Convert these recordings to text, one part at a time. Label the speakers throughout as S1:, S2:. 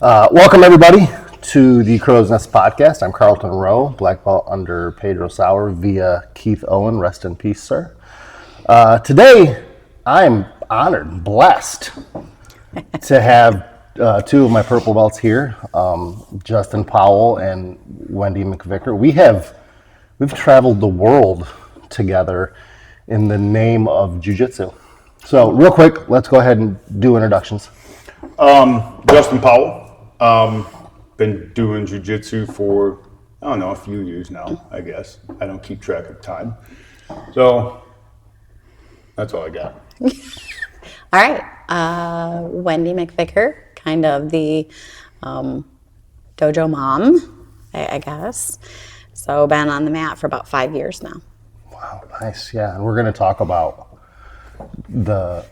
S1: Welcome everybody to the CRowesNest podcast. I'm Carlton Rowe, black belt under Pedro Sauer via Keith Owen. Rest in peace, sir. Today, I'm honored and blessed to have two of my purple belts here, Justin Powell and Wendy McVicker. We've traveled the world together in the name of Jiu Jitsu. So real quick, let's go ahead and do introductions.
S2: Justin Powell. Been doing Jiu Jitsu for, a few years now, I guess. I don't keep track of time. So that's all I got.
S3: All right. Wendy McVicker, kind of the dojo mom, I guess. So been on the mat for about 5 years now.
S1: Wow, nice. Yeah, and we're going to talk about the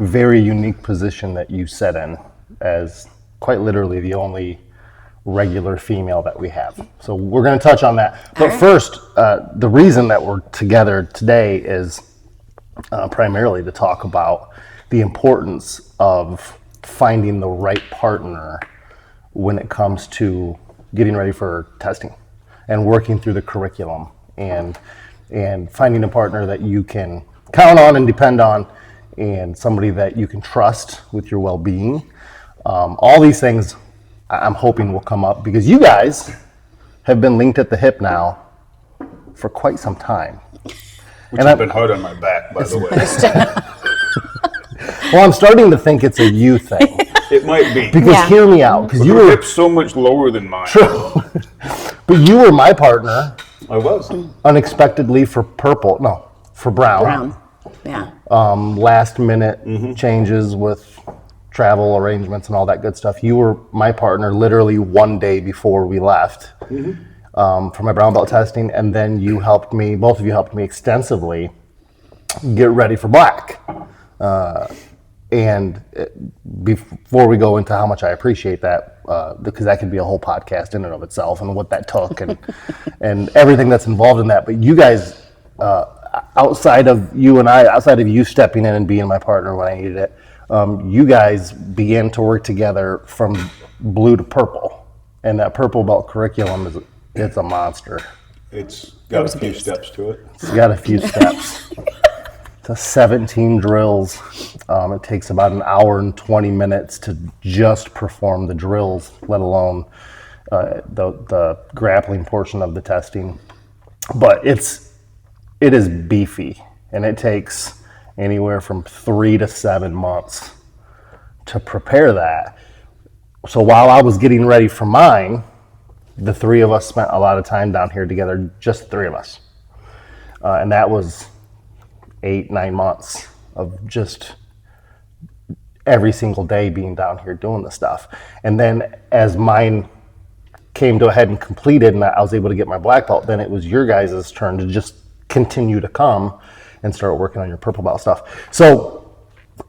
S1: very unique position that you sit in as quite literally the only regular female that we have. So we're going to touch on that. But first, the reason that we're together today is primarily to talk about the importance of finding the right partner when it comes to getting ready for testing and working through the curriculum and finding a partner that you can count on and depend on, and somebody that you can trust with your well-being. All these things I'm hoping will come up because you have been linked at the hip now for quite some time.
S2: Which has been hard on my back, by the way.
S1: Well, I'm starting to think it's a you thing.
S2: It might be.
S1: Because hear me out. Because
S2: your hip's so much lower than mine.
S1: True. But you were my partner.
S2: I was.
S1: Unexpectedly for brown.
S3: Brown. Yeah.
S1: Last minute changes with travel arrangements and all that good stuff. You were my partner literally one day before we left for my brown belt testing, and then both of you helped me extensively get ready for black. And before we go into how much I appreciate that, because that could be a whole podcast in and of itself and what that took and everything that's involved in that. But you guys, outside of you stepping in and being my partner when I needed it, you guys began to work together from blue to purple, and that purple belt curriculum it's a monster.
S2: It's got a few steps to it.
S1: It's got a few steps. It's 17 drills. It takes about an hour and 20 minutes to just perform the drills, let alone the grappling portion of the testing. But it is beefy, and it takes anywhere from 3 to 7 months to prepare that. So while I was getting ready for mine, the three of us spent a lot of time down here together, just the three of us. And that was 8-9 months of just every single day being down here doing this stuff. And then as mine came to a head and completed and I was able to get my black belt, then it was your guys' turn to just continue to come and start working on your purple belt stuff. So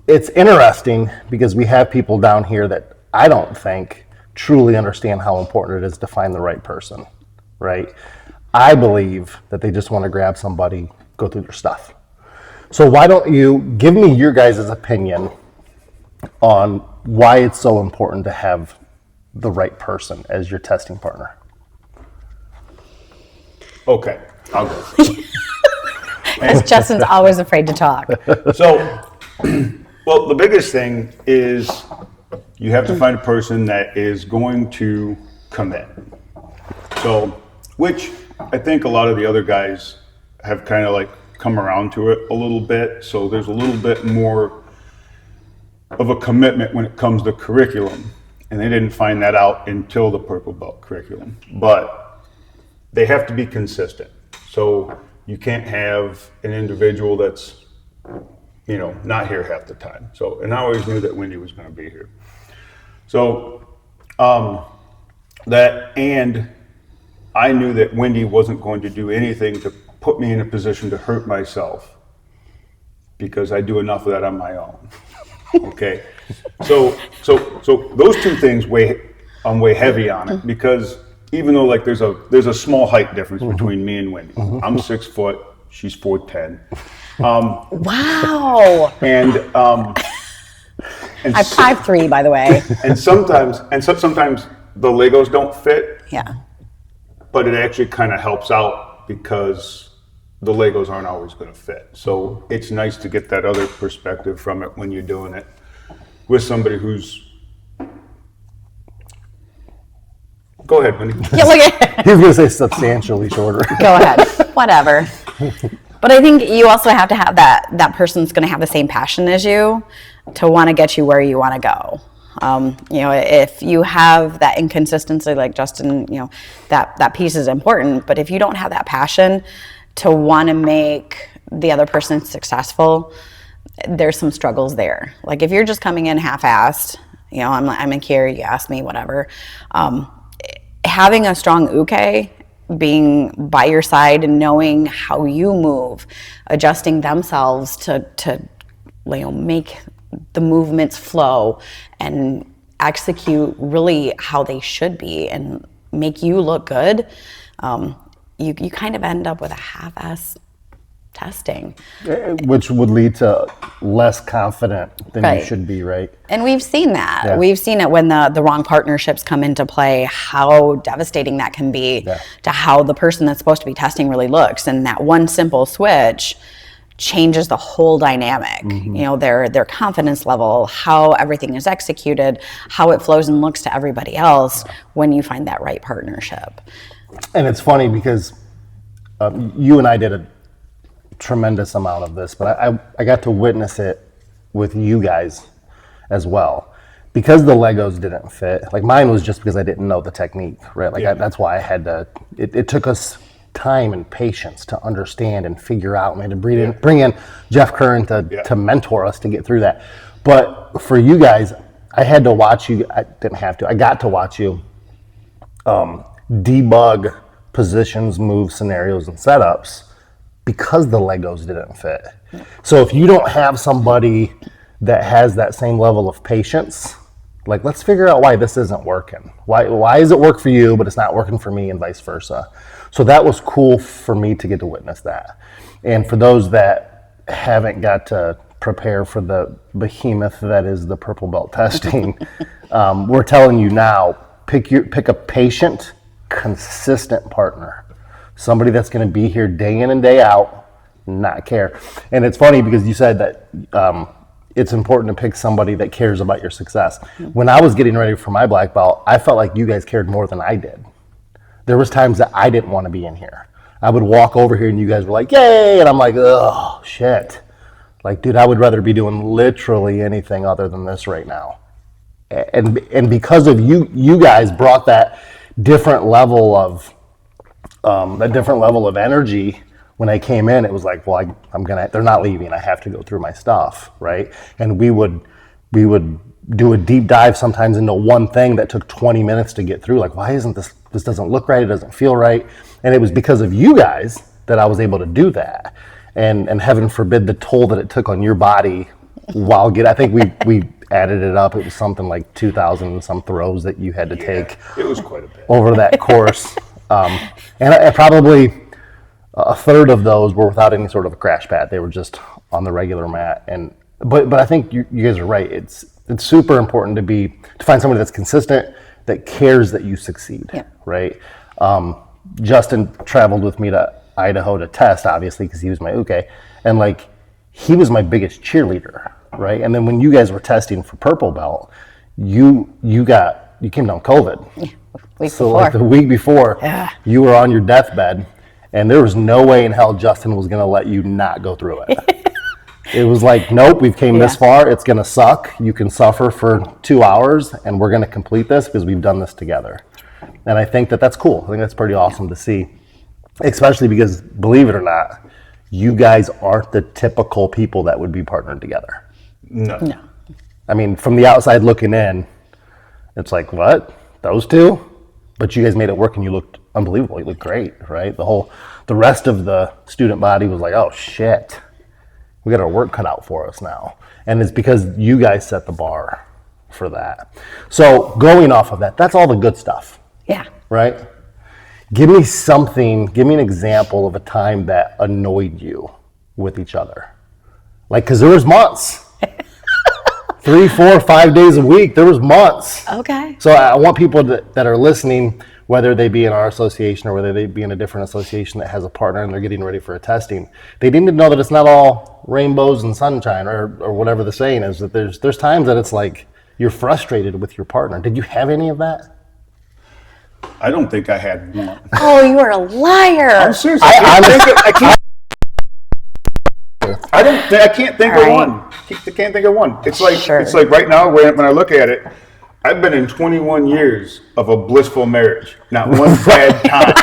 S1: it's interesting because we have people down here that I don't think truly understand how important it is to find the right person, right? I believe that they just want to grab somebody, go through their stuff. So why don't you give me your guys' opinion on why it's so important to have the right person as your testing partner?
S2: Okay, I'll go.
S3: Because Justin's always afraid to talk.
S2: So, well, the biggest thing is you have to find a person that is going to commit. So, which I think a lot of the other guys have kind of like come around to it a little bit. So there's a little bit more of a commitment when it comes to curriculum. And they didn't find that out until the purple belt curriculum. But they have to be consistent. So you can't have an individual that's, not here half the time. So, and I always knew that Wendy was going to be here. So, and I knew that Wendy wasn't going to do anything to put me in a position to hurt myself because I do enough of that on my own. Okay. So those two things weigh heavy on it because even though like there's a small height difference between me and Wendy. I'm 6 foot, she's 4'10".
S3: Wow.
S2: And And
S3: I'm 5'3", by the way.
S2: And sometimes the Legos don't fit,
S3: Yeah.
S2: but it actually kind of helps out because the Legos aren't always going to fit. So it's nice to get that other perspective from it when you're doing it with somebody who's. Go ahead, Wendy.
S3: Yeah, look at
S1: He was going to say substantially shorter.
S3: Go ahead. Whatever. But I think you also have to have that person's going to have the same passion as you to want to get you where you want to go. If you have that inconsistency, like Justin, that piece is important. But if you don't have that passion to want to make the other person successful, there's some struggles there. Like if you're just coming in half-assed, I'm in here, you ask me, whatever. Having a strong uke, being by your side and knowing how you move, adjusting themselves to make the movements flow and execute really how they should be and make you look good, you kind of end up with a half-ass testing.
S1: Which would lead to less confident than
S3: Right.
S1: you should be, right?
S3: And we've seen that.
S1: Yeah.
S3: We've seen it when the wrong partnerships come into play, how devastating that can be
S1: Yeah.
S3: to how the person that's supposed to be testing really looks. And that one simple switch changes the whole dynamic. Their confidence level, how everything is executed, how it flows and looks to everybody else when you find that right partnership.
S1: And it's funny because you and I did a tremendous amount of this, but I got to witness it with you guys as well. Because the Legos didn't fit, like mine was just because I didn't know the technique, right? Like that's why I had to, it took us time and patience to understand and figure out. We had to bring in Jeff Curran to mentor us to get through that. But for you guys, I had to watch you, I got to watch you debug positions, moves, scenarios, and setups because the Legos didn't fit. So if you don't have somebody that has that same level of patience, like let's figure out why this isn't working. Why does it work for you, but it's not working for me and vice versa? So that was cool for me to get to witness that. And for those that haven't got to prepare for the behemoth that is the purple belt testing, we're telling you now, pick a patient, consistent partner. Somebody that's going to be here day in and day out, not care. And it's funny because you said that it's important to pick somebody that cares about your success. When I was getting ready for my black belt, I felt like you guys cared more than I did. There was times that I didn't want to be in here. I would walk over here and you guys were like, yay! And I'm like, oh, shit. Like, dude, I would rather be doing literally anything other than this right now. And because of you guys brought that different level of energy. When I came in, it was like, well, they're not leaving. I have to go through my stuff, right? And we would do a deep dive sometimes into one thing that took 20 minutes to get through. Like, why isn't this doesn't look right? It doesn't feel right. And it was because of you guys that I was able to do that. And heaven forbid the toll that it took on your body I think we added it up. It was something like 2,000 and some throws that you had to take.
S2: It was quite a bit.
S1: Over that course. And I probably a third of those were without any sort of a crash pad. They were just on the regular mat. But I think you guys are right. It's super important to find somebody that's consistent, that cares that you succeed, right? Justin traveled with me to Idaho to test, obviously, because he was my uke, and like he was my biggest cheerleader, right? And then when you guys were testing for purple belt, you came down COVID. Like the week before, you were on your deathbed, and there was no way in hell Justin was going to let you not go through it. It was like, nope, we've came this far. It's going to suck. You can suffer for 2 hours, and we're going to complete this because we've done this together. And I think that's cool. I think that's pretty awesome to see, especially because, believe it or not, you guys aren't the typical people that would be partnered together.
S2: No.
S1: I mean, from the outside looking in, it's like, what? Those two? But you guys made it work, and you looked unbelievable. You looked great, right? The rest of the student body was like, oh shit, we got our work cut out for us now. And it's because you guys set the bar for that. So going off of that, that's all the good stuff.
S3: Yeah.
S1: Right? Give me an example of a time that annoyed you with each other. Like, because there was months. 3, 4, 5 days a week. There was months.
S3: Okay.
S1: So I want people that are listening, whether they be in our association or whether they be in a different association that has a partner and they're getting ready for a testing, they need to know that it's not all rainbows and sunshine or whatever the saying is, that there's times that it's like you're frustrated with your partner. Did you have any of that?
S2: I don't think I had one.
S3: Oh, you are a liar.
S2: I'm serious. I can't think of one. I can't think of one. It's like it's like right now when I look at it, I've been in 21 years of a blissful marriage. Not one bad time.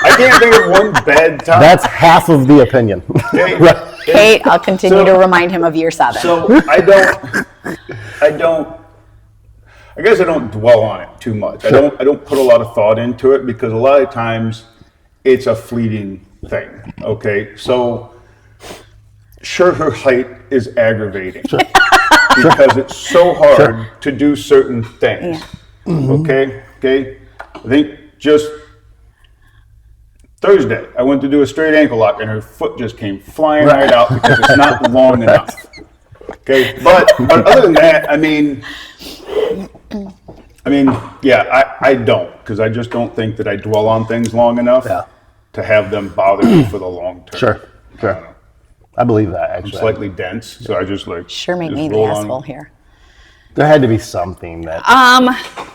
S2: I can't think of one bad time.
S1: That's half of the opinion.
S3: Kate, I'll continue to remind him of year 7.
S2: So I guess I don't dwell on it too much.
S1: Sure.
S2: I don't put a lot of thought into it because a lot of times it's a fleeting thing. Okay, so sure, her height is aggravating because it's so hard to do certain things. Yeah. Okay. I think just Thursday I went to do a straight ankle lock and her foot just came flying right out because it's not long enough. Okay, but other than that, I mean, yeah, I don't, because I just don't think that I dwell on things long enough to have them bother me for the long term.
S1: Sure. I believe that, actually.
S2: I'm slightly dense, so I just
S3: Sure make me the asshole here.
S1: There had to be something that...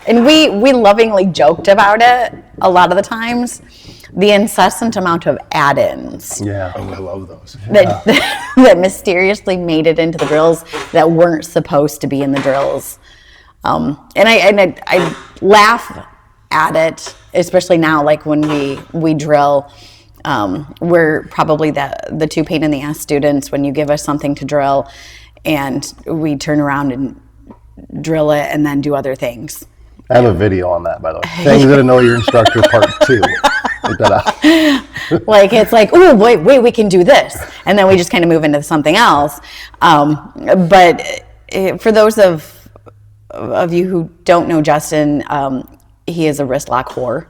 S3: And we lovingly joked about it a lot of the times. The incessant amount of add-ins.
S1: Yeah.
S2: Oh, I love those.
S3: That mysteriously made it into the drills that weren't supposed to be in the drills. And I laugh at it, especially now, like when we drill. We're probably the 2 pain in the ass students when you give us something to drill and we turn around and drill it and then do other things.
S1: I have a video on that, by the way. Things that annoy your instructor, part 2. Look that up.
S3: Like, it's like, oh, wait, we can do this. And then we just kind of move into something else. But for those of you who don't know Justin, he is a wrist lock whore.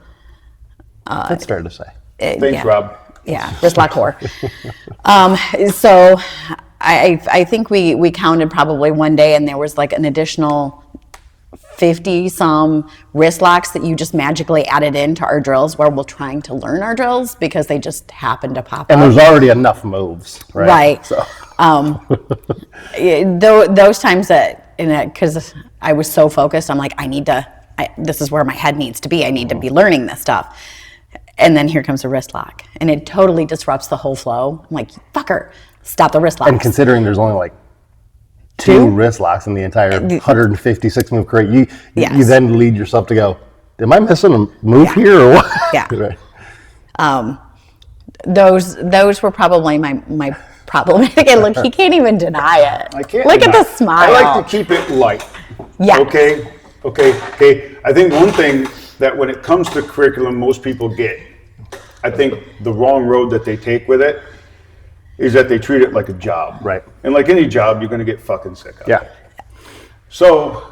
S1: That's fair to say.
S2: Thanks, Rob.
S3: Yeah, wrist lock whore. So I think we counted probably one day and there was like an additional 50 some wrist locks that you just magically added into our drills where we're trying to learn our drills because they just happen to pop up.
S1: And there's already enough moves, right?
S3: Right.
S1: So.
S3: Those times that, because I was so focused, I'm like, this is where my head needs to be. I need to be learning this stuff. And then here comes a wrist lock. And it totally disrupts the whole flow. I'm like, fucker, stop the wrist lock.
S1: And considering there's only like 2 wrist locks in the entire 156 move crate, you then lead yourself to go, am I missing a move here or what?
S3: Yeah. Right. Those were probably my problematic. And look, he can't even deny it.
S2: I can't.
S3: Look at the smile.
S2: I like to keep it light.
S3: Yeah.
S2: Okay. I think one thing that when it comes to curriculum, most people get, I think the wrong road that they take with it is that they treat it like a job.
S1: Right.
S2: And like any job, you're going to get fucking sick of.
S1: Yeah.
S2: So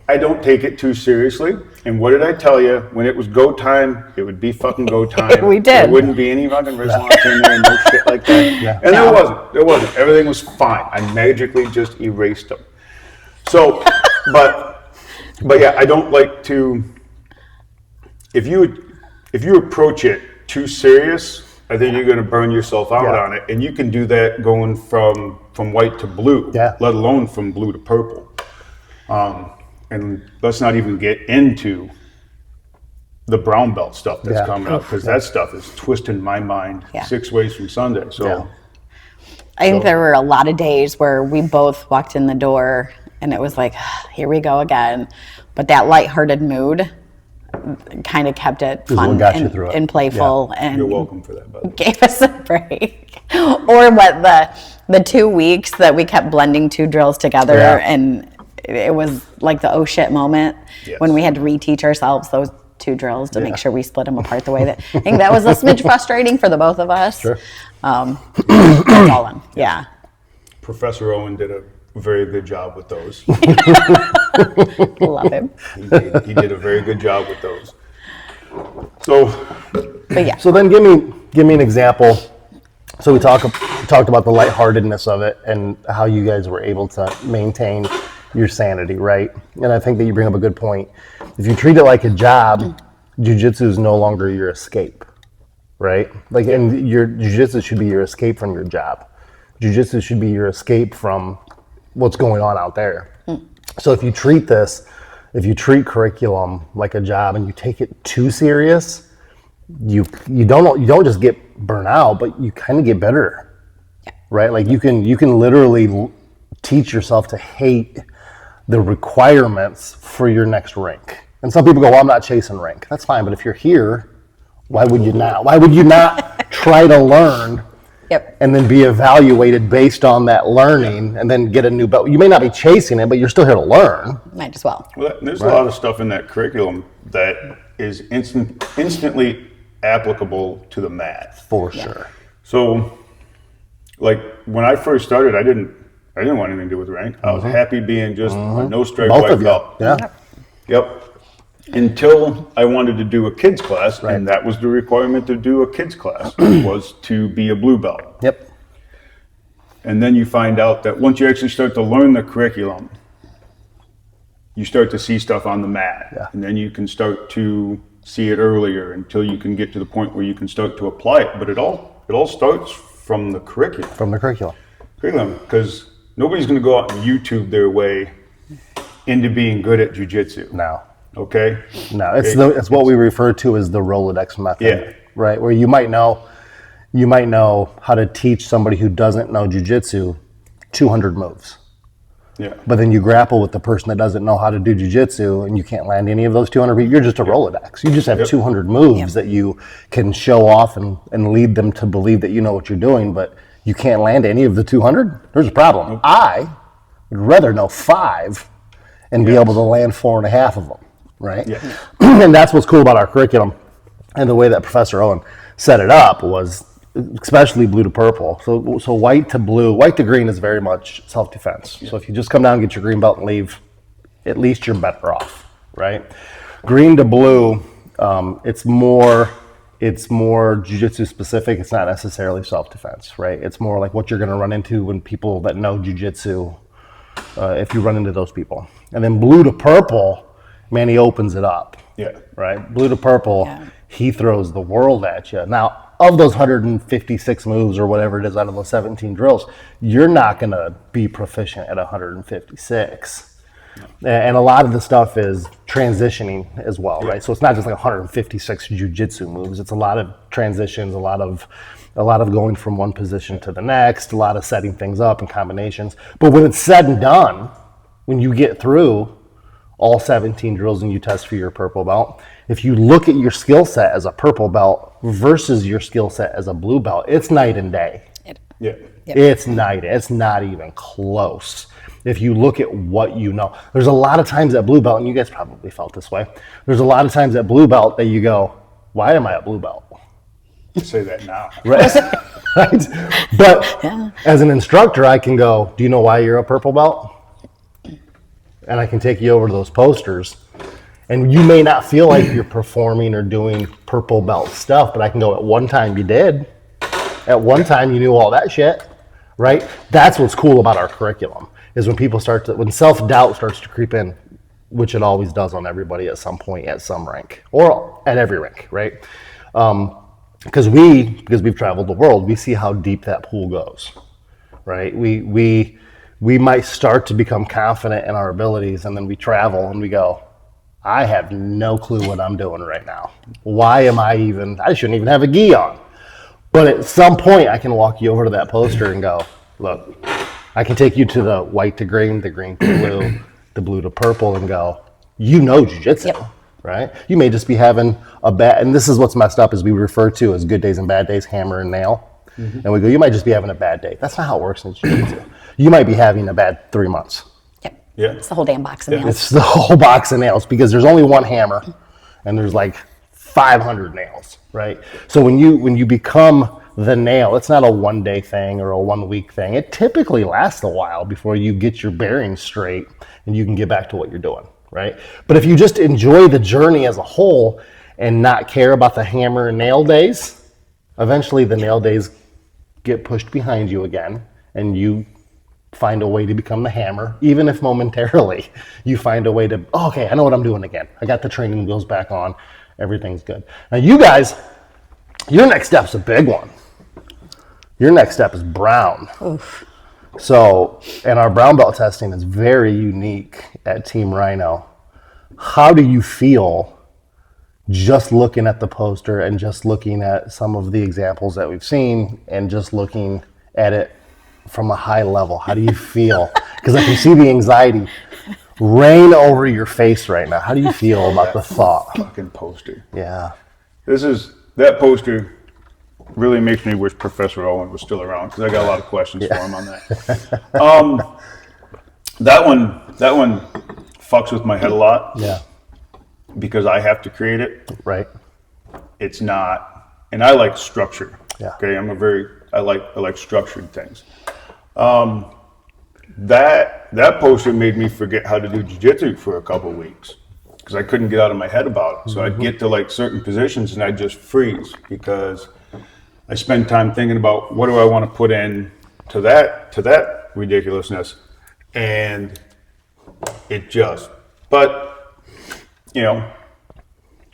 S2: I don't take it too seriously. And what did I tell you? When it was go time, it would be fucking go time.
S3: We did.
S2: There wouldn't be any fucking wrist locks in there, no shit like that.
S1: Yeah.
S2: And there wasn't. Everything was fine. I magically just erased them. So, but yeah, I don't like to, if you approach it too serious, I think you're going to burn yourself out on it. And you can do that going from white to blue, let alone from blue to purple. And let's not even get into the brown belt stuff that's coming up, because that stuff is twisting my mind 6 ways from Sunday. So
S3: I think there were a lot of days where we both walked in the door and it was like, here we go again. But that lighthearted mood kind of kept it fun and playful. Yeah. And
S2: you're welcome for that, by the way.
S3: Gave us a break. Or what the 2 weeks that we kept blending 2 drills together and it was like the oh shit moment when we had to reteach ourselves those 2 drills to make sure we split them apart the way that I think that was a smidge frustrating for the both of us.
S1: Sure.
S3: That's all on. Yeah.
S2: Professor Owen did a very good job with those.
S3: Love him.
S2: He did a very good job with those. So
S1: then give me an example. So we talked about the lightheartedness of it and how you guys were able to maintain your sanity, right? And I think that you bring up a good point. If you treat it like a job, jiu-jitsu is no longer your escape, right? Like, and your jiu-jitsu should be your escape from your job. Jiu-jitsu should be your escape from what's going on out there. So if you treat curriculum like a job and you take it too serious, you don't just get burnt out, but you kind of get bitter, right? Like you can literally teach yourself to hate the requirements for your next rank. And some people go, well, I'm not chasing rank. That's fine, but if you're here, why would you not? Why would you not try to learn and then be evaluated based on that learning and then get a new belt? You may not be chasing it, but you're still here to learn.
S3: Might as well.
S2: Well, there's a lot of stuff in that curriculum that is instantly applicable to the mat.
S1: For sure.
S2: So, like when I first started, I didn't want anything to do with rank. I was happy being just a no strike
S1: Both
S2: white
S1: of you.
S2: belt.
S1: Yeah.
S2: Yep. Until I wanted to do a kids class, and that was the requirement to do a kids class was to be a blue belt.
S1: Yep.
S2: And then you find out that once you actually start to learn the curriculum, you start to see stuff on the mat, and then you can start to see it earlier until you can get to the point where you can start to apply it. But it all starts from the curriculum.
S1: From the curriculum.
S2: Because nobody's going to go out and YouTube their way into being good at jiu-jitsu.
S1: No.
S2: Okay?
S1: No, it's what we refer to as the Rolodex method, right? Where you might know how to teach somebody who doesn't know jiu-jitsu 200 moves.
S2: Yeah.
S1: But then you grapple with the person that doesn't know how to do jiu-jitsu and you can't land any of those 200. You're just a Rolodex. You just have 200 moves that you can show off and lead them to believe that you know what you're doing, but you can't land any of the 200. There's a problem. I would rather know 5 and be able to land 4.5 of them. Right?
S2: Yeah.
S1: And that's what's cool about our curriculum. And the way that Professor Owen set it up was, especially blue to purple. So white to blue, white to green is very much self-defense. So if you just come down and get your green belt and leave, at least you're better off, right? Green to blue, it's more jiu-jitsu specific. It's not necessarily self-defense, right? It's more like what you're going to run into when people that know jiu-jitsu, if you run into those people. And then blue to purple, man, he opens it up.
S2: Yeah.
S1: Right? Blue to purple, he throws the world at you. Now, of those 156 moves or whatever it is out of those 17 drills, you're not going to be proficient at 156. And a lot of the stuff is transitioning as well, right? So it's not just like 156 jiu-jitsu moves. It's a lot of transitions, a lot of going from one position to the next, a lot of setting things up and combinations. But when it's said and done, when you get through all 17 drills and you test for your purple belt, if you look at your skill set as a purple belt versus your skill set as a blue belt, it's night and day. It's night. It's not even close. If you look at what you know, there's a lot of times at blue belt, and you guys probably felt this way, there's a lot of times at blue belt that you go, why am I at blue belt?
S2: You say that now.
S1: Right? Right? But as an instructor, I can go, do you know why you're a purple belt? And I can take you over to those posters. And you may not feel like you're performing or doing purple belt stuff, but I can go, at one time you did. At one time you knew all that shit, right? That's what's cool about our curriculum, is when people when self-doubt starts to creep in, which it always does on everybody at some point at some rank, or at every rank, right? Because we've traveled the world, we see how deep that pool goes, right? We might start to become confident in our abilities, and then we travel and we go, I have no clue what I'm doing right now. I shouldn't even have a gi on. But at some point, I can walk you over to that poster and go, look, I can take you to the white to green, the green to blue, the blue to purple, and go, you know jiu-jitsu, right? You may just be having and this is what's messed up, is we refer to as good days and bad days, hammer and nail. And we go, you might just be having a bad day. That's not how it works in jiu-jitsu. You might be having a bad 3 months.
S2: Yeah.
S3: It's the whole damn box of nails.
S1: It's the whole box of nails, because there's only one hammer and there's like 500 nails, right? So when you become the nail, it's not a 1 day thing or a 1 week thing. It typically lasts a while before you get your bearings straight and you can get back to what you're doing, right? But if you just enjoy the journey as a whole and not care about the hammer and nail days, eventually the nail days get pushed behind you again, and you find a way to become the hammer, even if momentarily. You find a way to, oh, okay, I know what I'm doing again. I got the training wheels back on. Everything's good. Now, you guys, your next step's a big one. Your next step is brown.
S3: Oof.
S1: So, and our brown belt testing is very unique at Team Rhino. How do you feel just looking at the poster and just looking at some of the examples that we've seen and just looking at it from a high level? How do you feel? Because I can see the anxiety rain over your face right now. How do you feel about the thought?
S2: Fucking poster.
S1: Yeah.
S2: That poster really makes me wish Professor Owen was still around, because I got a lot of questions for him on that. That one fucks with my head a lot.
S1: Yeah.
S2: Because I have to create it.
S1: Right.
S2: It's not, and I like structure.
S1: Yeah.
S2: Okay, I like structured things. That poster made me forget how to do jiu-jitsu for a couple of weeks, because I couldn't get out of my head about it. So I'd get to like certain positions and I'd just freeze, because I spend time thinking about what do I want to put in to that ridiculousness, and it just, but you know,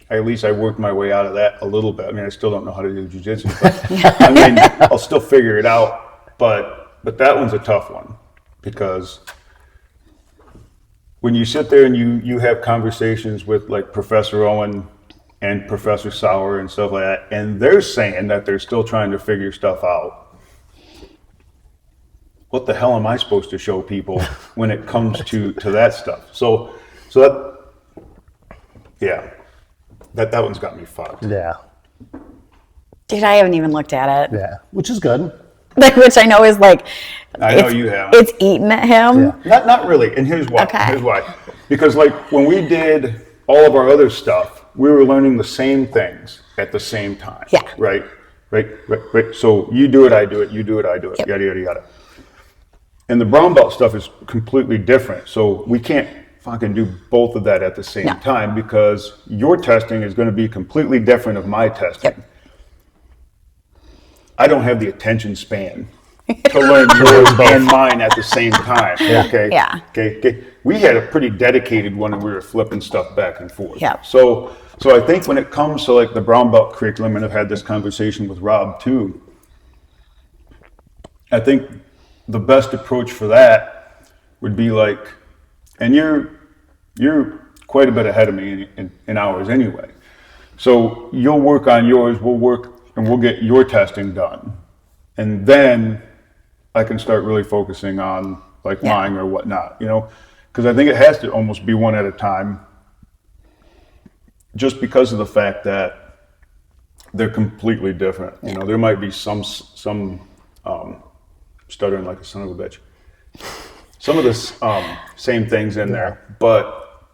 S2: at least I worked my way out of that a little bit. I mean, I still don't know how to do jiu-jitsu, but I mean, I'll still figure it out. But that one's a tough one, because when you sit there and you have conversations with like Professor Owen and Professor Sauer and stuff like that, and they're saying that they're still trying to figure stuff out. What the hell am I supposed to show people when it comes to that stuff? So that, yeah, that one's got me fucked.
S1: Yeah.
S3: Dude, I haven't even looked at it.
S1: Yeah. Which is good.
S3: Like, which I know is like,
S2: I know you have.
S3: It's eating at him.
S1: Yeah.
S2: Not really, and here's why.
S3: Okay.
S2: Here's why. Because like when we did all of our other stuff, we were learning the same things at the same time.
S3: Yeah.
S2: Right. So you do it, I do it. You do it, I do it.
S3: Yep.
S2: Yada yada yada. And the brown belt stuff is completely different. So we can't fucking do both of that at the same time, because your testing is going to be completely different of my testing.
S3: Yep.
S2: I don't have the attention span to learn yours and mine at the same time. Okay.
S3: Yeah.
S2: Okay. We had a pretty dedicated one, and we were flipping stuff back and forth.
S3: Yeah.
S2: So I think when it comes to like the brown belt curriculum, and I've had this conversation with Rob too, I think the best approach for that would be like, and you're quite a bit ahead of me in hours anyway. So you'll work on yours, we'll get your testing done. And then I can start really focusing on like mine or whatnot, you know, because I think it has to almost be one at a time, just because of the fact that they're completely different. You know, there might be some stuttering like a son of a bitch. Some of the same things in there, but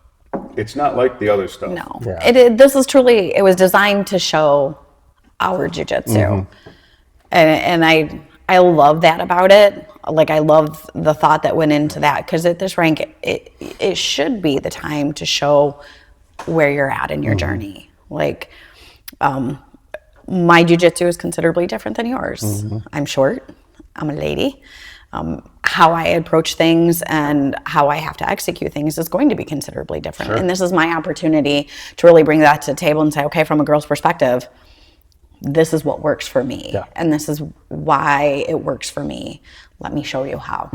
S2: it's not like the other stuff.
S3: No.
S1: Yeah.
S3: This is truly, it was designed to show our jiu-jitsu. And I love that about it. Like, I love the thought that went into that, because at this rank, it should be the time to show where you're at in your journey. Like, my jiu-jitsu is considerably different than yours. I'm short, I'm a lady. How I approach things and how I have to execute things is going to be considerably different.
S1: Sure.
S3: And this is my opportunity to really bring that to the table and say, okay, from a girl's perspective, this is what works for me.
S1: Yeah.
S3: And this is why it works for me. Let me show you how.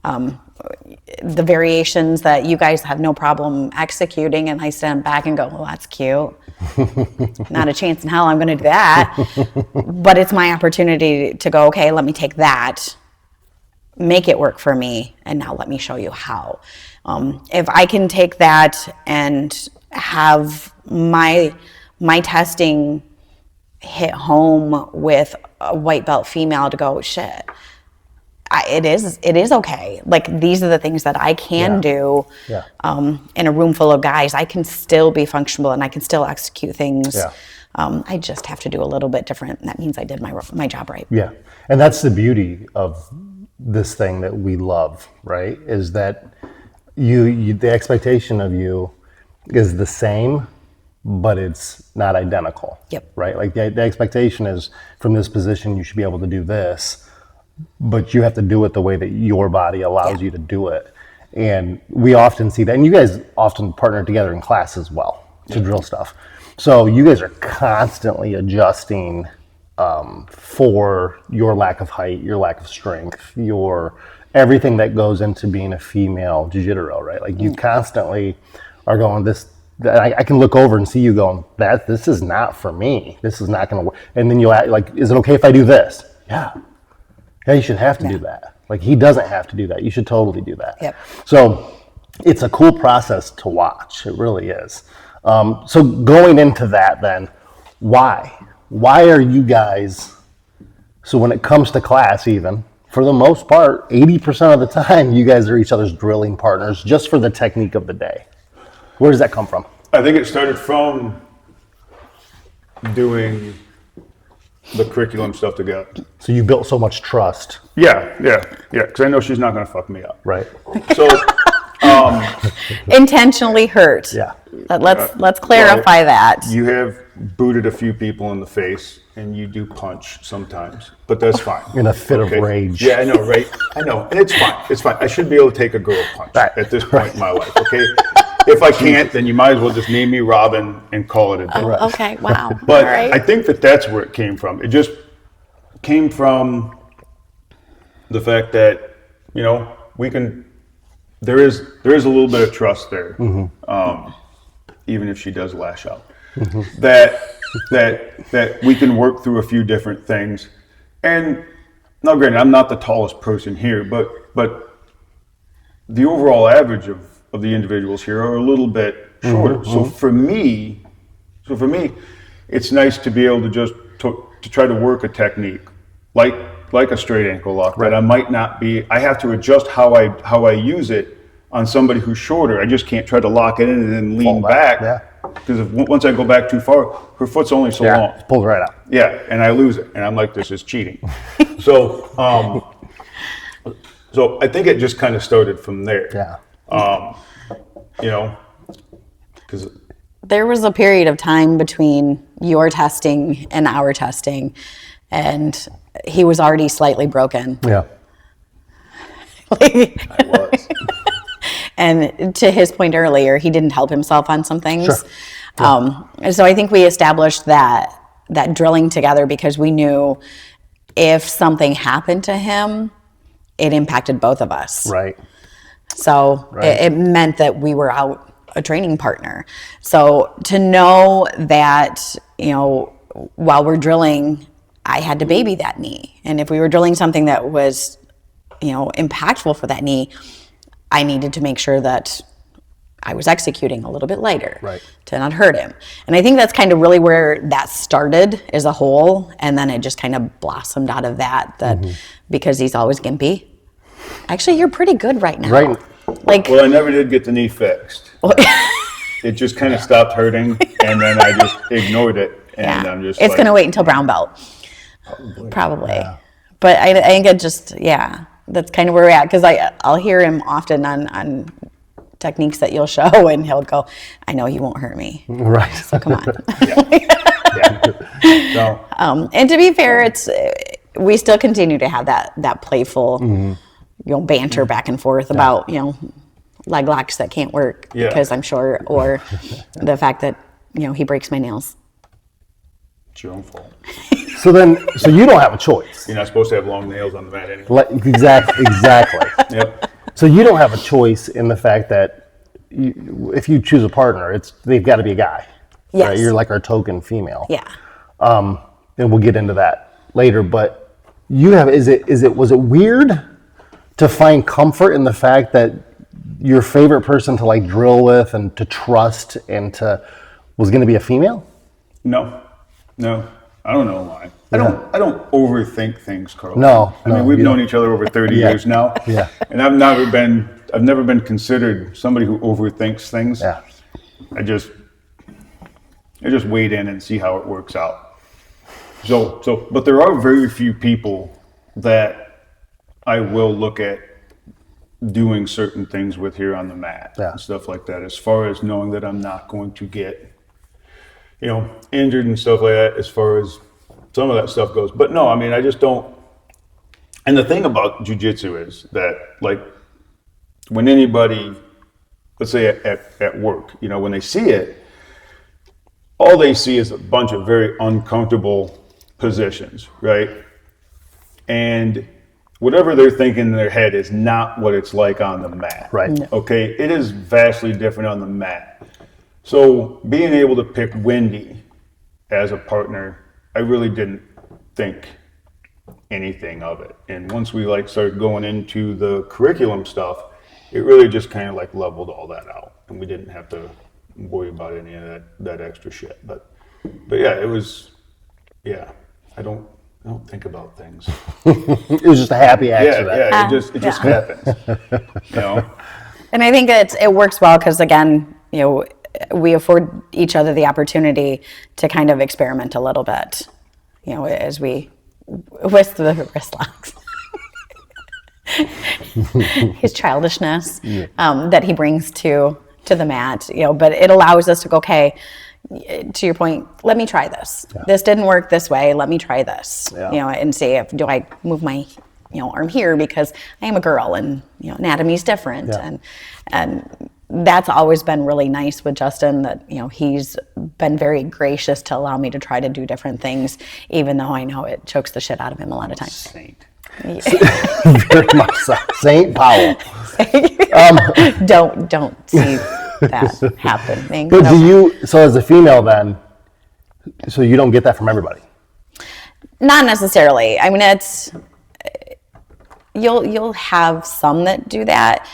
S3: The variations that you guys have no problem executing, and I stand back and go, well, that's cute. Not a chance in hell I'm going to do that. But it's my opportunity to go, okay, let me take that, make it work for me, and now let me show you how. If I can take that and have my testing hit home with a white belt female to go, shit, it is okay. Like, these are the things that I can do.
S1: Yeah.
S3: In a room full of guys, I can still be functional and I can still execute things.
S1: Yeah.
S3: I just have to do a little bit different, and that means I did my job right.
S1: Yeah. And that's the beauty of this thing that we love, right? Is that you the expectation of you is the same, but it's not identical.
S3: Yep.
S1: Right? Like the expectation is, from this position, you should be able to do this. but you have to do it the way that your body allows you to do it. And we often see that, and you guys often partner together in class as well to drill stuff. So you guys are constantly adjusting for your lack of height, your lack of strength, your everything that goes into being a female jiu-jitsu, right? Like you constantly are going, I can look over and see you going, this is not for me. This is not going to work. And then you'll act like, is it okay if I do this? Yeah, you should have to do that. Like he doesn't have to do that. You should totally do that.
S3: Yep.
S1: So it's a cool process to watch. It really is. So going into that then, why? Why are you guys, so when it comes to class even, for the most part, 80% of the time, you guys are each other's drilling partners just for the technique of the day. Where does that come from?
S2: I think it started from doing the curriculum stuff together.
S1: So you built so much trust.
S2: Yeah, because I know she's not going to fuck me up.
S1: Right.
S2: So,
S3: Intentionally hurt.
S1: Yeah.
S3: Let's clarify that.
S2: You have booted a few people in the face, and you do punch sometimes, but that's fine.
S1: In a fit of rage.
S2: Yeah, I know, right? I know, and it's fine. It's fine. I should be able to take a girl punch at this point in my life, okay? If I can't, then you might as well just name me Robin and call it a day.
S3: Okay, wow.
S2: But
S3: All right.
S2: I think that's where it came from. It just came from the fact that, we can, there is a little bit of trust there, even if she does lash out. That we can work through a few different things. And now granted, I'm not the tallest person here, but the overall average of the individuals here are a little bit shorter. So for me, it's nice to be able to just to try to work a technique like a straight ankle lock that I might not be. I have to adjust how I use it on somebody who's shorter. I just can't try to lock it in and then lean back. Yeah. Because once I go back too far, her foot's only so long.
S1: It pulls right out.
S2: Yeah, and I lose it, and I'm like, this is cheating. So I think it just kind of started from there.
S1: Yeah.
S2: Because
S3: there was a period of time between your testing and our testing, and he was already slightly broken.
S1: Yeah.
S2: I was.
S3: And to his point earlier, he didn't help himself on some things.
S1: Sure.
S3: So I think we established that drilling together because we knew if something happened to him, it impacted both of us.
S1: Right.
S3: So it meant that we were out a training partner. So to know that, while we're drilling, I had to baby that knee. And if we were drilling something that was, impactful for that knee, I needed to make sure that I was executing a little bit lighter to not hurt him. And I think that's kind of really where that started as a whole. And then it just kind of blossomed out of that because he's always gimpy. Actually, you're pretty good right now.
S1: Right.
S2: Well, I never did get the knee fixed. It just kind of stopped hurting, and then I just ignored it. And I'm just
S3: it's going to wait until brown belt. Probably. Yeah. But I think it just, that's kind of where we're at. Because I'll hear him often on techniques that you'll show, and he'll go, I know you won't hurt me.
S1: Right.
S3: So come on.
S2: So,
S3: and to be fair, we still continue to have that playful, banter back and forth about, leg locks that can't work because I'm short, or the fact that, he breaks my nails.
S2: It's your own fault.
S1: So you don't have a choice.
S2: You're not supposed to have long nails on the mat anyway.
S1: Exactly.
S2: Yep.
S1: So you don't have a choice in the fact that if you choose a partner, they've got to be a guy.
S3: Yes.
S1: Right? You're like our token female.
S3: Yeah.
S1: And we'll get into that later. But you have, was it weird to find comfort in the fact that your favorite person to drill with and to trust was going to be a female?
S2: No. I don't know why.
S1: Yeah.
S2: I don't overthink things, Carl.
S1: No.
S2: I mean, we've known each other over 30 years now.
S1: Yeah.
S2: And I've never been considered somebody who overthinks things.
S1: Yeah.
S2: I just wade in and see how it works out. But there are very few people that I will look at doing certain things with here on the mat and stuff like that, as far as knowing that I'm not going to get, injured and stuff like that, as far as some of that stuff goes. But no, I mean, I And the thing about jiu-jitsu is that, like, when anybody, let's say at work, you know, when they see it, all they see is a bunch of very uncomfortable positions, right? And whatever they're thinking in their head is not what it's like on the mat.
S1: Right. No.
S2: Okay? It is vastly different on the mat. So being able to pick Wendy as a partner, I really didn't think anything of it. And once we like started going into the curriculum stuff, it really just kind of like leveled all that out, and we didn't have to worry about any of that extra shit. But yeah, it was, yeah, I don't think about things.
S1: It was just a happy accident.
S2: Yeah, it just happens, you know.
S3: And I think it works well because, again, you know, we afford each other the opportunity to kind of experiment a little bit, you know, as we with the wrist locks. His childishness that he brings to the mat, you know, but it allows us to go, okay, to your point, let me try this. Yeah. This didn't work this way. Let me try this, you know, and see do I move my, you know, arm here because I am a girl and, you know, anatomy's different. Yeah. And that's always been really nice with Justin, that, you know, he's been very gracious to allow me to try to do different things, even though I know it chokes the shit out of him a lot of times.
S2: Saint.
S3: Yeah.
S1: Very much so. Saint Powell.
S3: Don't see that happening.
S1: But so as a female then, so you don't get that from everybody?
S3: Not necessarily. I mean, it's, you'll have some that do that.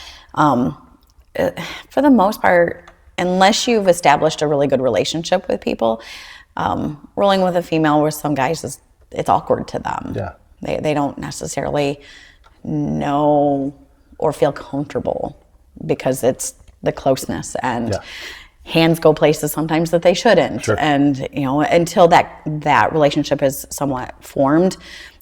S3: For the most part, unless you've established a really good relationship with people, rolling with a female with some guys it's awkward to them.
S1: Yeah.
S3: They don't necessarily know or feel comfortable because it's the closeness, and hands go places sometimes that they shouldn't.
S1: Sure.
S3: And, you know, until that relationship is somewhat formed,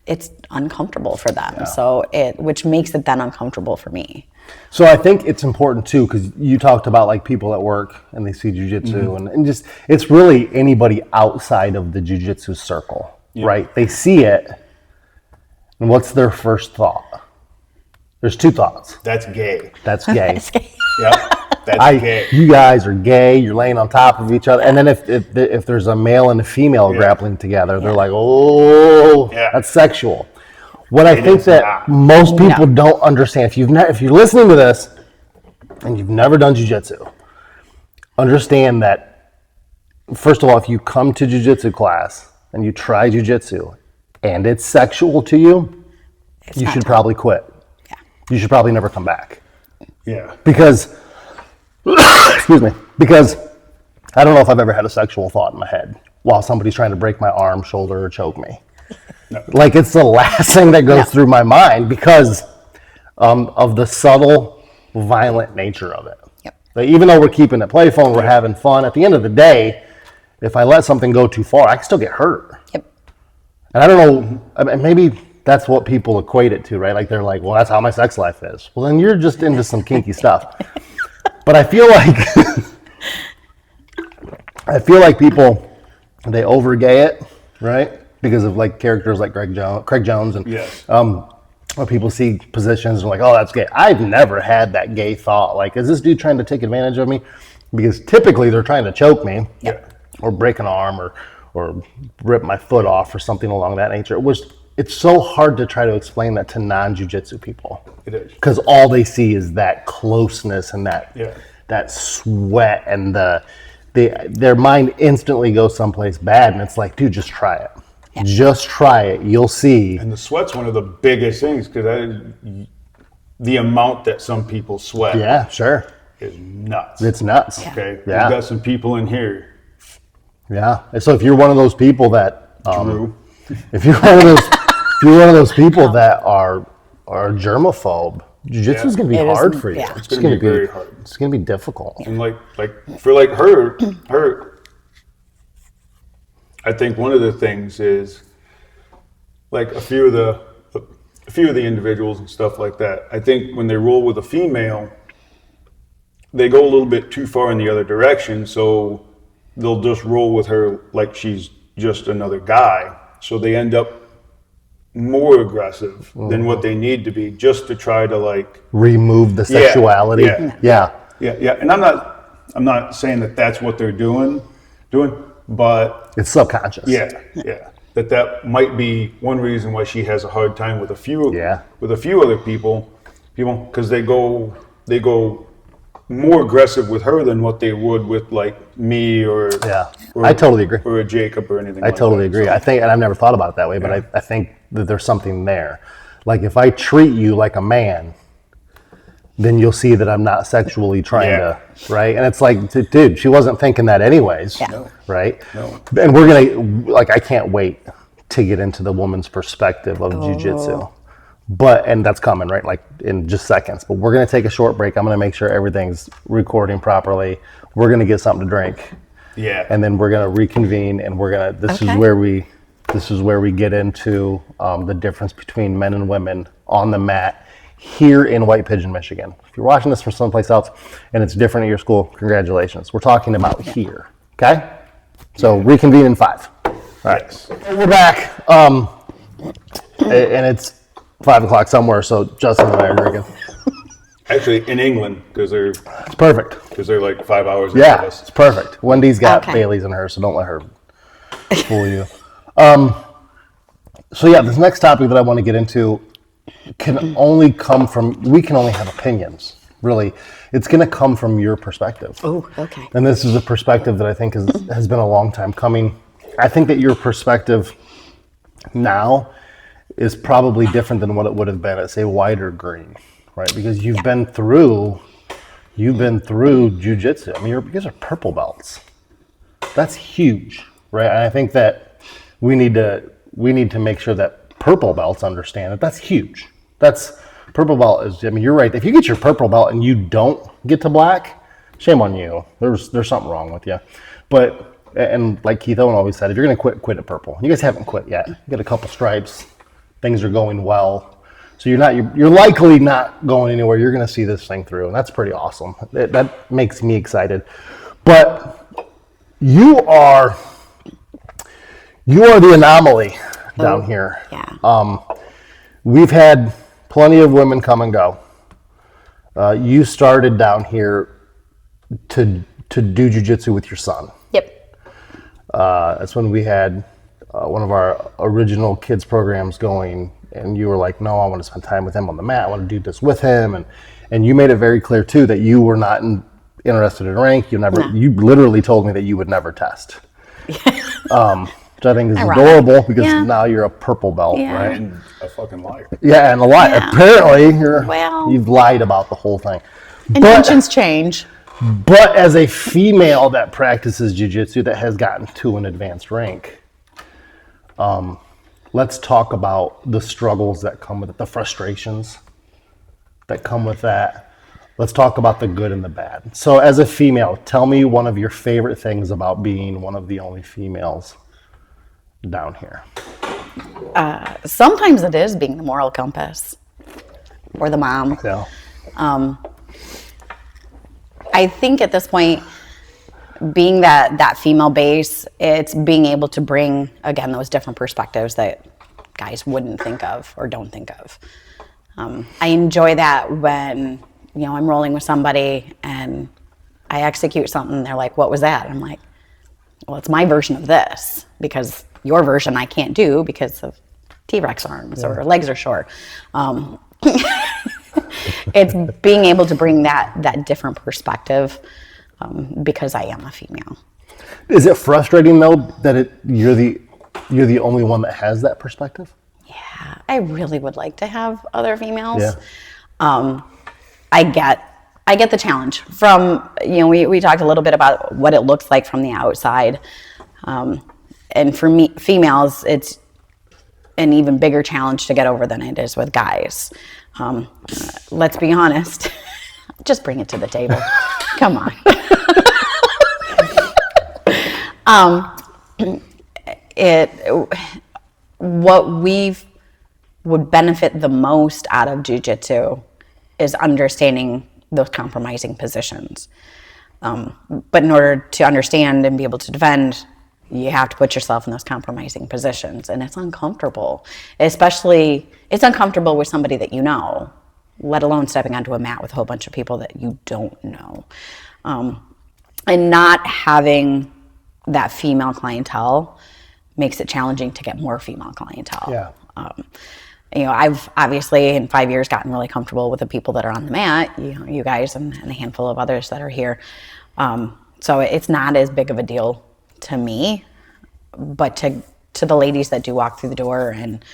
S3: it's uncomfortable for them. Yeah. So which makes it then uncomfortable for me.
S1: So I think it's important too, because you talked about like people at work and they see jiu-jitsu and just, it's really anybody outside of the jiu-jitsu circle, right? They see it, and what's their first thought? There's two thoughts.
S2: That's gay.
S1: That's gay.
S3: It's gay.
S2: Yeah, that's gay.
S1: You guys are gay. You're laying on top of each other, and then if there's a male and a female grappling together, they're like, oh, that's sexual. What I think that most people don't understand, if you're listening to this and you've never done jiu-jitsu, understand that, first of all, if you come to jiu-jitsu class and you try jiu-jitsu and it's sexual to you, you should probably quit. Yeah. You should probably never come back.
S2: Yeah.
S1: Because, excuse me, because I don't know if I've ever had a sexual thought in my head while somebody's trying to break my arm, shoulder, or choke me. No. Like, it's the last thing that goes through my mind because of the subtle, violent nature of it. Yep. Like, even though we're keeping it playful and we're having fun, at the end of the day, if I let something go too far, I can still get hurt. Yep. And I don't know, I mean, maybe that's what people equate it to, right? Like, they're like, well, that's how my sex life is. Well, then you're just into some kinky stuff. But I feel like people, they over-gay it, right? Because of like characters like Craig Jones and when people see positions and like, oh, that's gay. I've never had that gay thought. Like, is this dude trying to take advantage of me? Because typically they're trying to choke me or break an arm or rip my foot off or something along that nature. It's so hard to try to explain that to non-jiu-jitsu people.
S2: It is.
S1: Because all they see is that closeness and that sweat, and their mind instantly goes someplace bad, and it's like, dude, just try it. Yeah. Just try it. You'll see.
S2: And the sweat's one of the biggest things, because the amount that some people sweat is nuts.
S1: It's nuts.
S2: Okay? Yeah. We've got some people in here.
S1: Yeah. And so if you're one of those people that...
S2: Drew.
S1: If you're one of those people that are germaphobe, jiu-jitsu is going to be hard for you.
S2: Yeah. It's going to be very hard.
S1: It's going to be difficult.
S2: And like for her, I think one of the things is like a few of the individuals and stuff like that. I think when they roll with a female, they go a little bit too far in the other direction, so they'll just roll with her like she's just another guy. So they end up more aggressive than what they need to be, just to try to like
S1: Remove the sexuality.
S2: yeah. And I'm not saying that that's what they're doing, but
S1: It's subconscious.
S2: that might be one reason why she has a hard time with a few other people because they go more aggressive with her than what they would with like me or
S1: I totally agree.
S2: or a Jacob or anything.
S1: I totally agree.
S2: So,
S1: I think, and I've never thought about it that way, but I think that there's something there. Like if I treat you like a man, then you'll see that I'm not sexually trying to, right? And it's like, dude, she wasn't thinking that anyways, right?
S2: No.
S1: And we're gonna, like, I can't wait to get into the woman's perspective of jiu-jitsu. And that's coming, right? Like in just seconds. But we're gonna take a short break. I'm gonna make sure everything's recording properly. We're gonna get something to drink.
S2: Yeah.
S1: And then we're gonna reconvene, and we're gonna. This is where we get into the difference between men and women on the mat here in White Pigeon, Michigan. If you're watching this from someplace else and it's different at your school, congratulations. We're talking about here. Okay. So reconvene in 5. All right.
S2: Yes.
S1: We're back. And it's 5 o'clock somewhere. So Justin and I are drinking.
S2: Actually, in England, because
S1: It's perfect.
S2: they're like 5 hours ahead of us.
S1: It's perfect. Wendy's got Bailey's in her, so don't let her fool you. So yeah, this next topic that I want to get into can only come from, we can only have opinions, really. It's going to come from your perspective.
S3: Oh, okay.
S1: And this is a perspective that I think has been a long time coming. I think that your perspective now is probably different than what it would have been at, say, White or Green, right? Because you've been through jiu-jitsu. I mean, you guys are purple belts. That's huge, right? And I think that we need to make sure that purple belts understand that that's huge. That's purple belt is, I mean, you're right. If you get your purple belt and you don't get to black, shame on you. There's something wrong with you. But, and like Keith Owen always said, if you're going to quit at purple. You guys haven't quit yet. You got a couple stripes. Things are going well. So you're likely not going anywhere. You're going to see this thing through. And that's pretty awesome. That makes me excited. But you are the anomaly down here.
S3: Yeah.
S1: We've had plenty of women come and go. You started down here to do jiu-jitsu with your son.
S3: Yep.
S1: That's when we had one of our original kids programs going, and you were like, no, I want to spend time with him on the mat. I want to do this with him. And you made it very clear too that you were not interested in rank. You literally told me that you would never test. Which I think is adorable because now you're a purple belt, right?
S2: And a fucking liar.
S1: Yeah, and a lie.
S3: Yeah.
S1: Apparently, you've lied about the whole thing.
S4: Intentions change.
S1: But as a female that practices jiu-jitsu that has gotten to an advanced rank, let's talk about the struggles that come with it, the frustrations that come with that. Let's talk about the good and the bad. So as a female, tell me one of your favorite things about being one of the only females down here.
S3: Sometimes it is being the moral compass or the mom.
S1: Yeah.
S3: I think at this point, being that female base, it's being able to bring, again, those different perspectives that guys wouldn't think of or don't think of. I enjoy that when, I'm rolling with somebody and I execute something, they're like, what was that? I'm like, well, it's my version of this, because your version I can't do because of T-Rex arms or legs are short. It's being able to bring that different perspective because I am a female.
S1: Is it frustrating though that you're the only one that has that perspective?
S3: Yeah, I really would like to have other females.
S1: Yeah.
S3: I get the challenge from, we talked a little bit about what it looks like from the outside. And for me, females, it's an even bigger challenge to get over than it is with guys. Let's be honest. Just bring it to the table. Come on. What we would benefit the most out of jiu-jitsu is understanding those compromising positions. But in order to understand and be able to defend, you have to put yourself in those compromising positions, and it's uncomfortable. Especially, it's uncomfortable with somebody that you know, let alone stepping onto a mat with a whole bunch of people that you don't know. And not having that female clientele makes it challenging to get more female clientele.
S1: Yeah.
S3: I've obviously in 5 years gotten really comfortable with the people that are on the mat, you guys and a handful of others that are here. So it's not as big of a deal to me, but to the ladies that do walk through the door and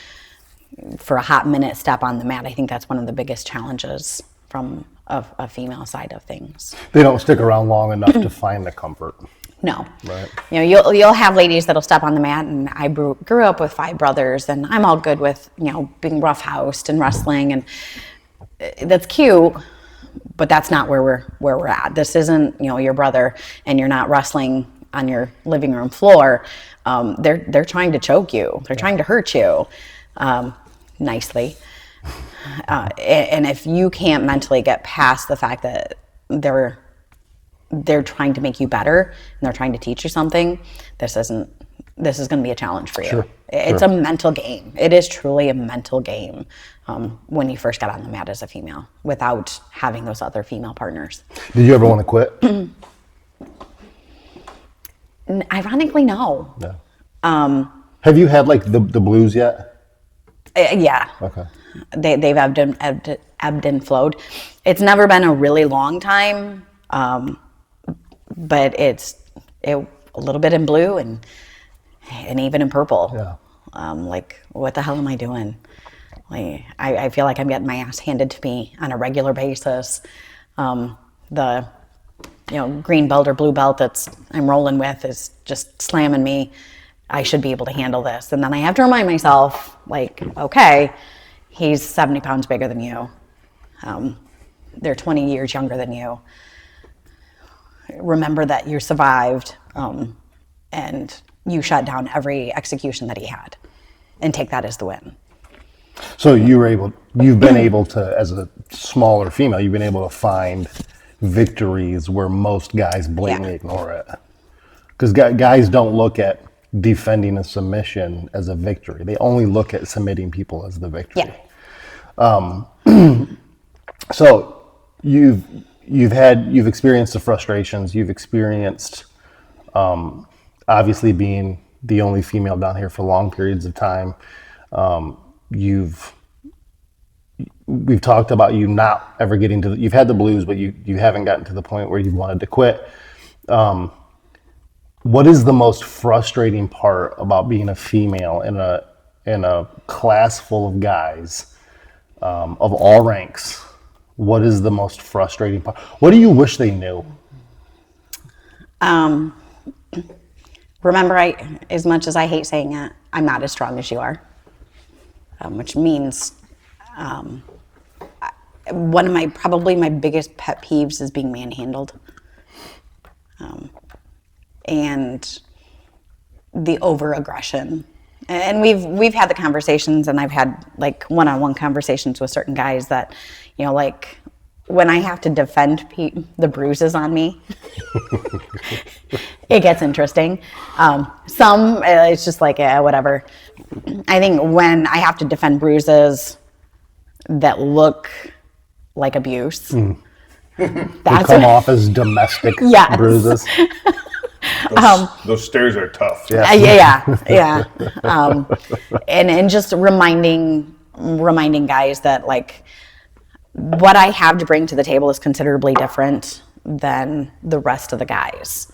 S3: for a hot minute step on the mat, I think that's one of the biggest challenges from a female side of things.
S1: They don't stick around long enough to find the comfort.
S3: No.
S1: Right.
S3: You'll have ladies that'll step on the mat, and I grew up with 5 brothers, and I'm all good with, being roughhoused and wrestling, and that's cute, but that's not where we're at. This isn't, your brother and you're not wrestling on your living room floor. They're trying to choke you. They're trying to hurt you, nicely. And if you can't mentally get past the fact that they're trying to make you better and they're trying to teach you something, this is going to be a challenge for you.
S1: Sure.
S3: It's a mental game. It is truly a mental game when you first get on the mat as a female without having those other female partners.
S1: Did you ever want to quit?
S3: Ironically, no.
S1: Yeah. Have you had like the blues yet?
S3: Yeah.
S1: Okay.
S3: They've ebbed and flowed. It's never been a really long time, but it's a little bit in blue and even in purple.
S1: Yeah.
S3: Like, what the hell am I doing? Like, I feel like I'm getting my ass handed to me on a regular basis. The green belt or blue belt I'm rolling with is just slamming me. I should be able to handle this. And then I have to remind myself, like, okay, he's 70 pounds bigger than you. They're 20 years younger than you. Remember that you survived, and you shut down every execution that he had, and take that as the win.
S1: So you've been able to, as a smaller female, you've been able to find victories where most guys blatantly ignore it. Because guys don't look at defending a submission as a victory. They only look at submitting people as the victory.
S3: Yeah.
S1: So you've experienced the frustrations. You've experienced, obviously being the only female down here for long periods of time. We've talked about you not ever getting to you've had the blues, but you haven't gotten to the point where you wanted to quit. What is the most frustrating part about being a female in a class full of guys, of all ranks? What is the most frustrating part? What do you wish they knew?
S3: Remember, as much as I hate saying it, I'm not as strong as you are, which means one of probably my biggest pet peeves is being manhandled. And the over-aggression. And we've had the conversations, and I've had like one-on-one conversations with certain guys that, like when I have to defend the bruises on me, it gets interesting. Some, it's just like, whatever. I think when I have to defend bruises that look like abuse,
S1: that's come off as domestic bruises.
S2: Those stares are tough.
S3: Yeah. And just reminding guys that like what I have to bring to the table is considerably different than the rest of the guys.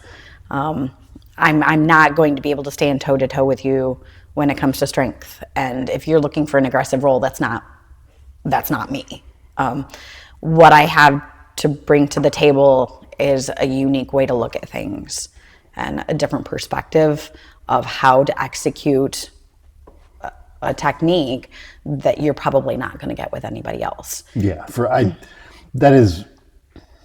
S3: I'm not going to be able to stand toe to toe with you when it comes to strength. And if you're looking for an aggressive role, that's not me. What I have to bring to the table is a unique way to look at things and a different perspective of how to execute a technique that you're probably not going to get with anybody else.
S1: Yeah,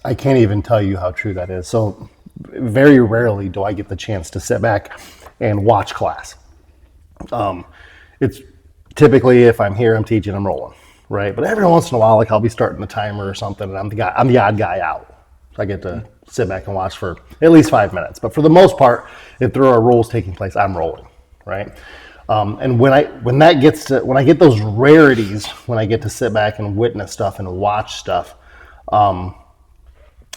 S1: I can't even tell you how true that is. So very rarely do I get the chance to sit back and watch class. It's typically if I'm here, I'm teaching, I'm rolling, right? But every once in a while, like I'll be starting a timer or something, and I'm the odd guy out. I get to sit back and watch for at least 5 minutes. But for the most part, if there are rolls taking place, I'm rolling, right? And when I get those rarities, when I get to sit back and witness stuff and watch stuff,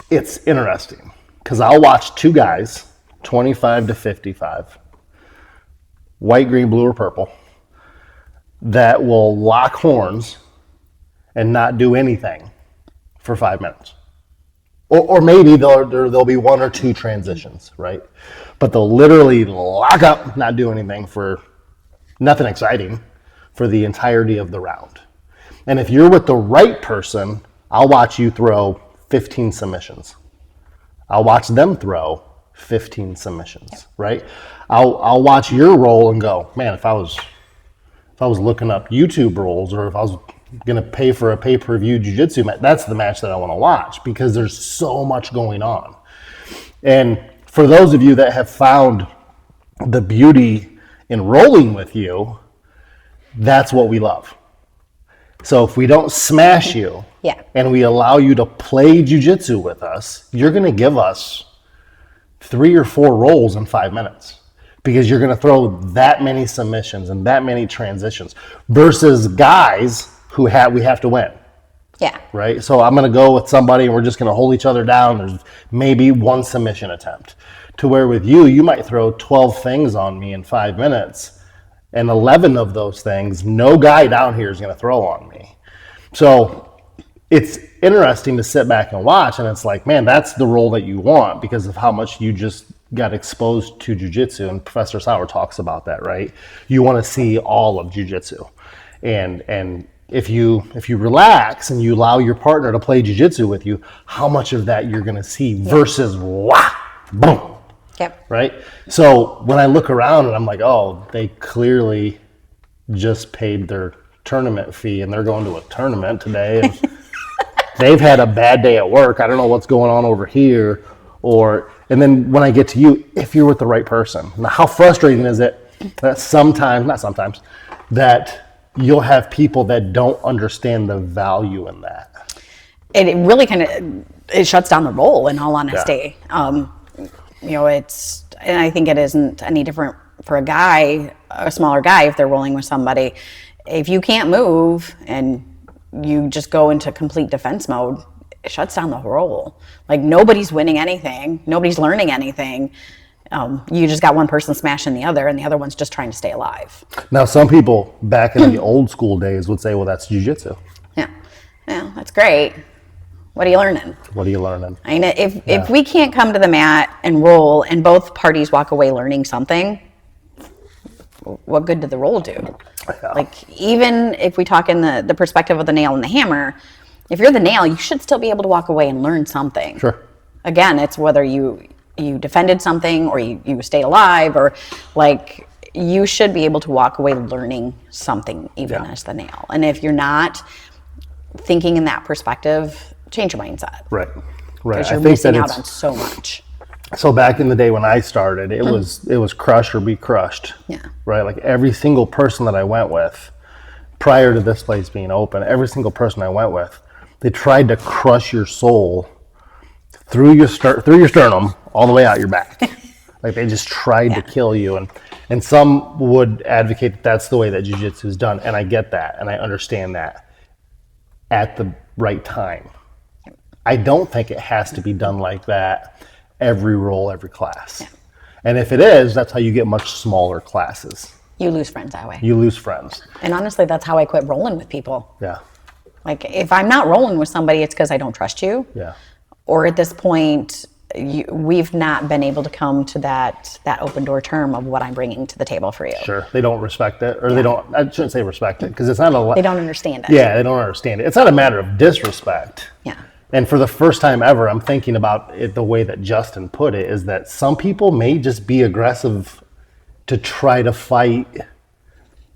S1: it's interesting because I'll watch two guys, 25 to 55, white, green, blue, or purple, that will lock horns and not do anything for 5 minutes. Or maybe there'll be one or two transitions, right? But they'll literally lock up, not do anything for nothing exciting for the entirety of the round. And if you're with the right person, I'll watch you throw 15 submissions. I'll watch them throw 15 submissions, right? I'll watch your roll and go, man, if I was looking up YouTube rolls, or if I was going to pay for a pay-per-view jiu-jitsu match, that's the match that I want to watch because there's so much going on. And for those of you that have found the beauty in rolling with you, that's what we love. So if we don't smash you and we allow you to play jiu-jitsu with us, you're going to give us 3 or 4 rolls in 5 minutes. Because you're going to throw that many submissions and that many transitions versus guys who we have to win.
S3: Yeah.
S1: Right? So I'm going to go with somebody and we're just going to hold each other down. There's maybe one submission attempt. To where with you might throw 12 things on me in 5 minutes, and 11 of those things, no guy down here is going to throw on me. So it's interesting to sit back and watch, and it's like, man, that's the role that you want because of how much you just got exposed to jiu-jitsu, and Professor Sauer talks about that, right? You want to see all of jiu-jitsu. And if you relax and you allow your partner to play jiu-jitsu with you, how much of that you're going to see versus wah, boom.
S3: Yep.
S1: Right? So when I look around and I'm like, oh, they clearly just paid their tournament fee and they're going to a tournament today and they've had a bad day at work. I don't know what's going on over here. And then when I get to you, if you're with the right person, now how frustrating is it that that you'll have people that don't understand the value in that?
S4: It really it shuts down the roll, in all honesty.
S1: Yeah.
S4: And I think it isn't any different for a smaller guy, if they're rolling with somebody. If you can't move and you just go into complete defense mode, it shuts down the roll. Like, nobody's winning anything. Nobody's learning anything. You just got one person smashing the other, and the other one's just trying to stay alive.
S1: Now, some people back in the old school days would say, well, that's jiu-jitsu.
S3: Yeah, that's great. What are you learning?
S1: What are you learning?
S3: I mean, if we can't come to the mat and roll and both parties walk away learning something, what good did the roll do?
S1: Yeah.
S3: Like, even if we talk in the perspective of the nail and the hammer, if you're the nail, you should still be able to walk away and learn something.
S1: Sure.
S3: Again, it's whether you defended something or you stayed alive, or like, you should be able to walk away learning something even as the nail. And if you're not thinking in that perspective, change your mindset.
S1: Right.
S3: Because you're missing out on so much.
S1: So back in the day when I started, it was crush or be crushed.
S3: Yeah.
S1: Right. Like every single person that I went with, prior to this place being open, every single person I went with, they tried to crush your soul through your sternum all the way out your back. Like, they just tried to kill you, and some would advocate that that's the way that jiu-jitsu is done, and I get that and I understand that at the right time. I don't think it has to be done like that every roll, every class. Yeah. And if it is, that's how you get much smaller classes.
S3: You lose friends that way.
S1: You lose friends.
S3: And honestly, that's how I quit rolling with people.
S1: Yeah.
S3: Like, if I'm not rolling with somebody, it's because I don't trust you.
S1: Yeah.
S3: Or at this point, we've not been able to come to that open door term of what I'm bringing to the table for you.
S1: Sure. They don't respect it, or they don't, I shouldn't say respect it, because it's not
S3: They don't understand it.
S1: Yeah, they don't understand it. It's not a matter of disrespect.
S3: Yeah.
S1: And for the first time ever, I'm thinking about it the way that Justin put it, is that some people may just be aggressive to try to fight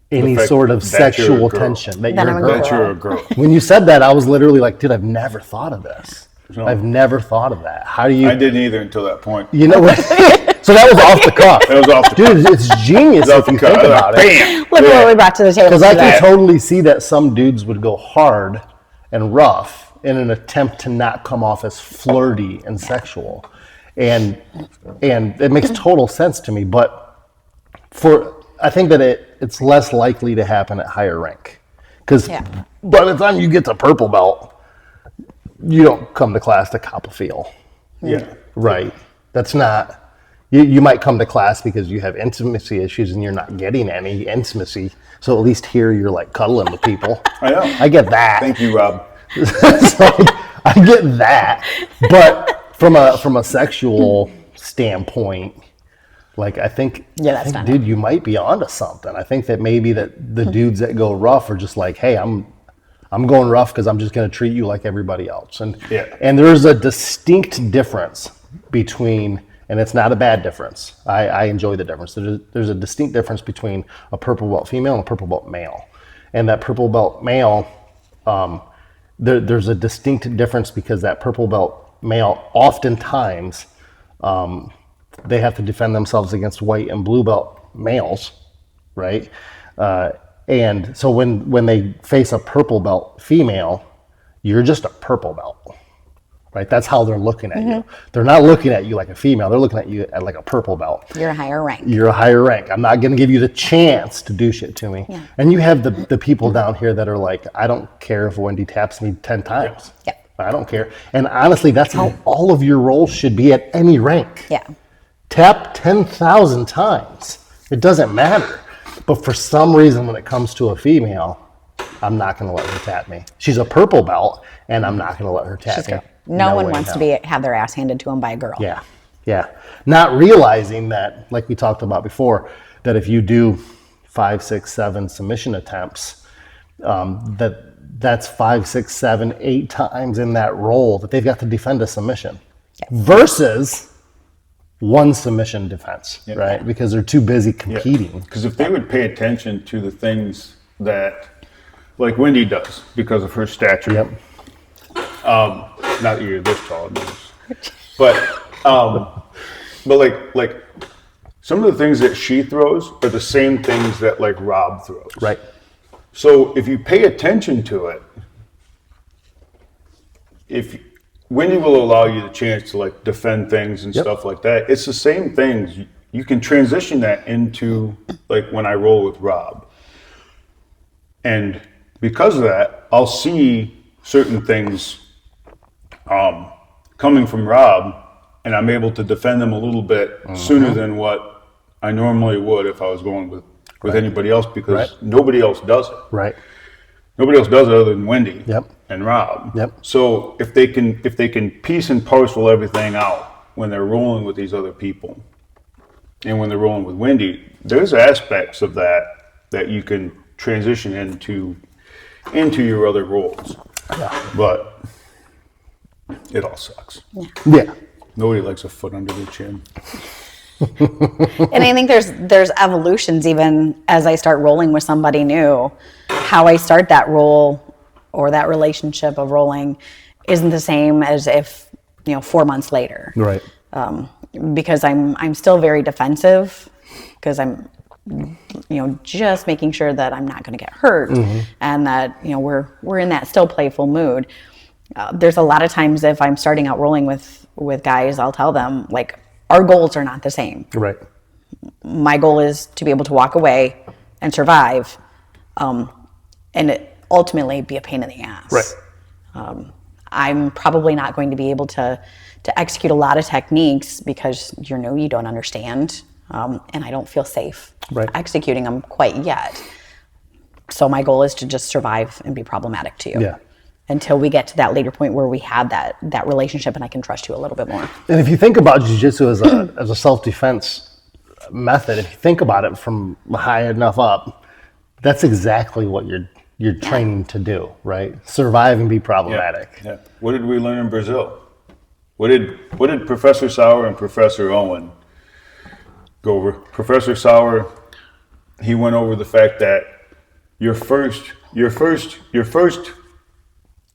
S1: any sort of sexual tension. That
S2: you're a girl.
S1: When you said that, I was literally like, dude, I've never thought of this. No. I've never thought of that. How do you...
S2: I didn't either until that point.
S1: You know what? So that was off the cuff.
S2: That was off the cuff.
S1: Dude, it's genius if you think about it.
S2: Bam!
S3: Look what we brought to the table.
S1: Because I can totally see that some dudes would go hard and rough in an attempt to not come off as flirty and sexual. And it makes total sense to me, but I think that it's less likely to happen at higher rank. Because by the time you get to purple belt, you don't come to class to cop a feel.
S2: Yeah.
S1: Right. That's not, you might come to class because you have intimacy issues and you're not getting any intimacy. So at least here you're like cuddling with people.
S2: I know.
S1: I get that.
S2: Thank you, Rob.
S1: So I get that. But from a sexual standpoint, like I think, dude, you might be onto something. I think that maybe that the dudes that go rough are just like, hey, I'm going rough because I'm just going to treat you like everybody else. And there's a distinct difference between, and it's not a bad difference. I enjoy the difference. There's a distinct difference between a purple belt female and a purple belt male. And that purple belt male, there's a distinct difference because that purple belt male oftentimes, they have to defend themselves against white and blue belt males, right? And so when they face a purple belt female, you're just a purple belt, right? That's how they're looking at you. They're not looking at you like a female. They're looking at you at like a purple belt.
S4: You're a higher rank.
S1: You're a higher rank. I'm not going to give you the chance to do shit to me. Yeah. And you have the people down here that are like, I don't care if Wendy taps me 10 times.
S4: Yeah.
S1: I don't care. And honestly, that's how all of your roles should be at any rank.
S4: Yeah.
S1: Tap 10,000 times. It doesn't matter. But for some reason, when it comes to a female, I'm not going to let her tap me. She's a purple belt, and I'm not going to let her tap me.
S4: No one wants to have their ass handed to them by a girl.
S1: Yeah, yeah. Not realizing that, like we talked about before, that if you do 5, 6, 7 submission attempts, that's 5, 6, 7, 8 times in that role that they've got to defend a submission, versus one submission defense, right? Because they're too busy competing.
S2: Because if they would pay attention to the things that, like Wendy does, because of her stature.
S1: Yep.
S2: Not that you're this tall, but like some of the things that she throws are the same things that like Rob throws.
S1: Right.
S2: So if you pay attention to it, if Wendy will allow you the chance to like defend things and stuff like that, it's the same things. You can transition that into like when I roll with Rob. And because of that, I'll see certain things coming from Rob, and I'm able to defend them a little bit sooner than what I normally would if I was going with anybody else, because nobody else does it.
S1: Right.
S2: Nobody else does it other than Wendy
S1: Yep.
S2: and Rob.
S1: Yep.
S2: So if they can piece and parcel everything out when they're rolling with these other people, and when they're rolling with Wendy, there's aspects of that you can transition into your other roles.
S1: Yeah.
S2: But it all sucks.
S1: Yeah.
S2: Nobody likes a foot under their chin.
S4: And I think there's evolutions even as I start rolling with somebody new. How I start that role or that relationship of rolling isn't the same as if 4 months later.
S1: Right.
S4: Because I'm still very defensive, because I'm just making sure that I'm not going to get hurt, and that we're in that still playful mood. There's a lot of times if I'm starting out rolling with guys, I'll tell them like our goals are not the same.
S1: Right.
S4: My goal is to be able to walk away and survive, and it ultimately be a pain in the ass.
S1: Right.
S4: I'm probably not going to be able to execute a lot of techniques because you don't understand, and I don't feel safe executing them quite yet. So my goal is to just survive and be problematic to you.
S1: Yeah.
S4: Until we get to that later point where we have that relationship and I can trust you a little bit more.
S1: And if you think about jiu-jitsu as a self-defense method, if you think about it from high enough up, that's exactly what you're training to do, right? Survive and be problematic.
S2: Yeah. What did we learn in Brazil? What did Professor Sauer and Professor Owen go over? Professor Sauer, he went over the fact that your first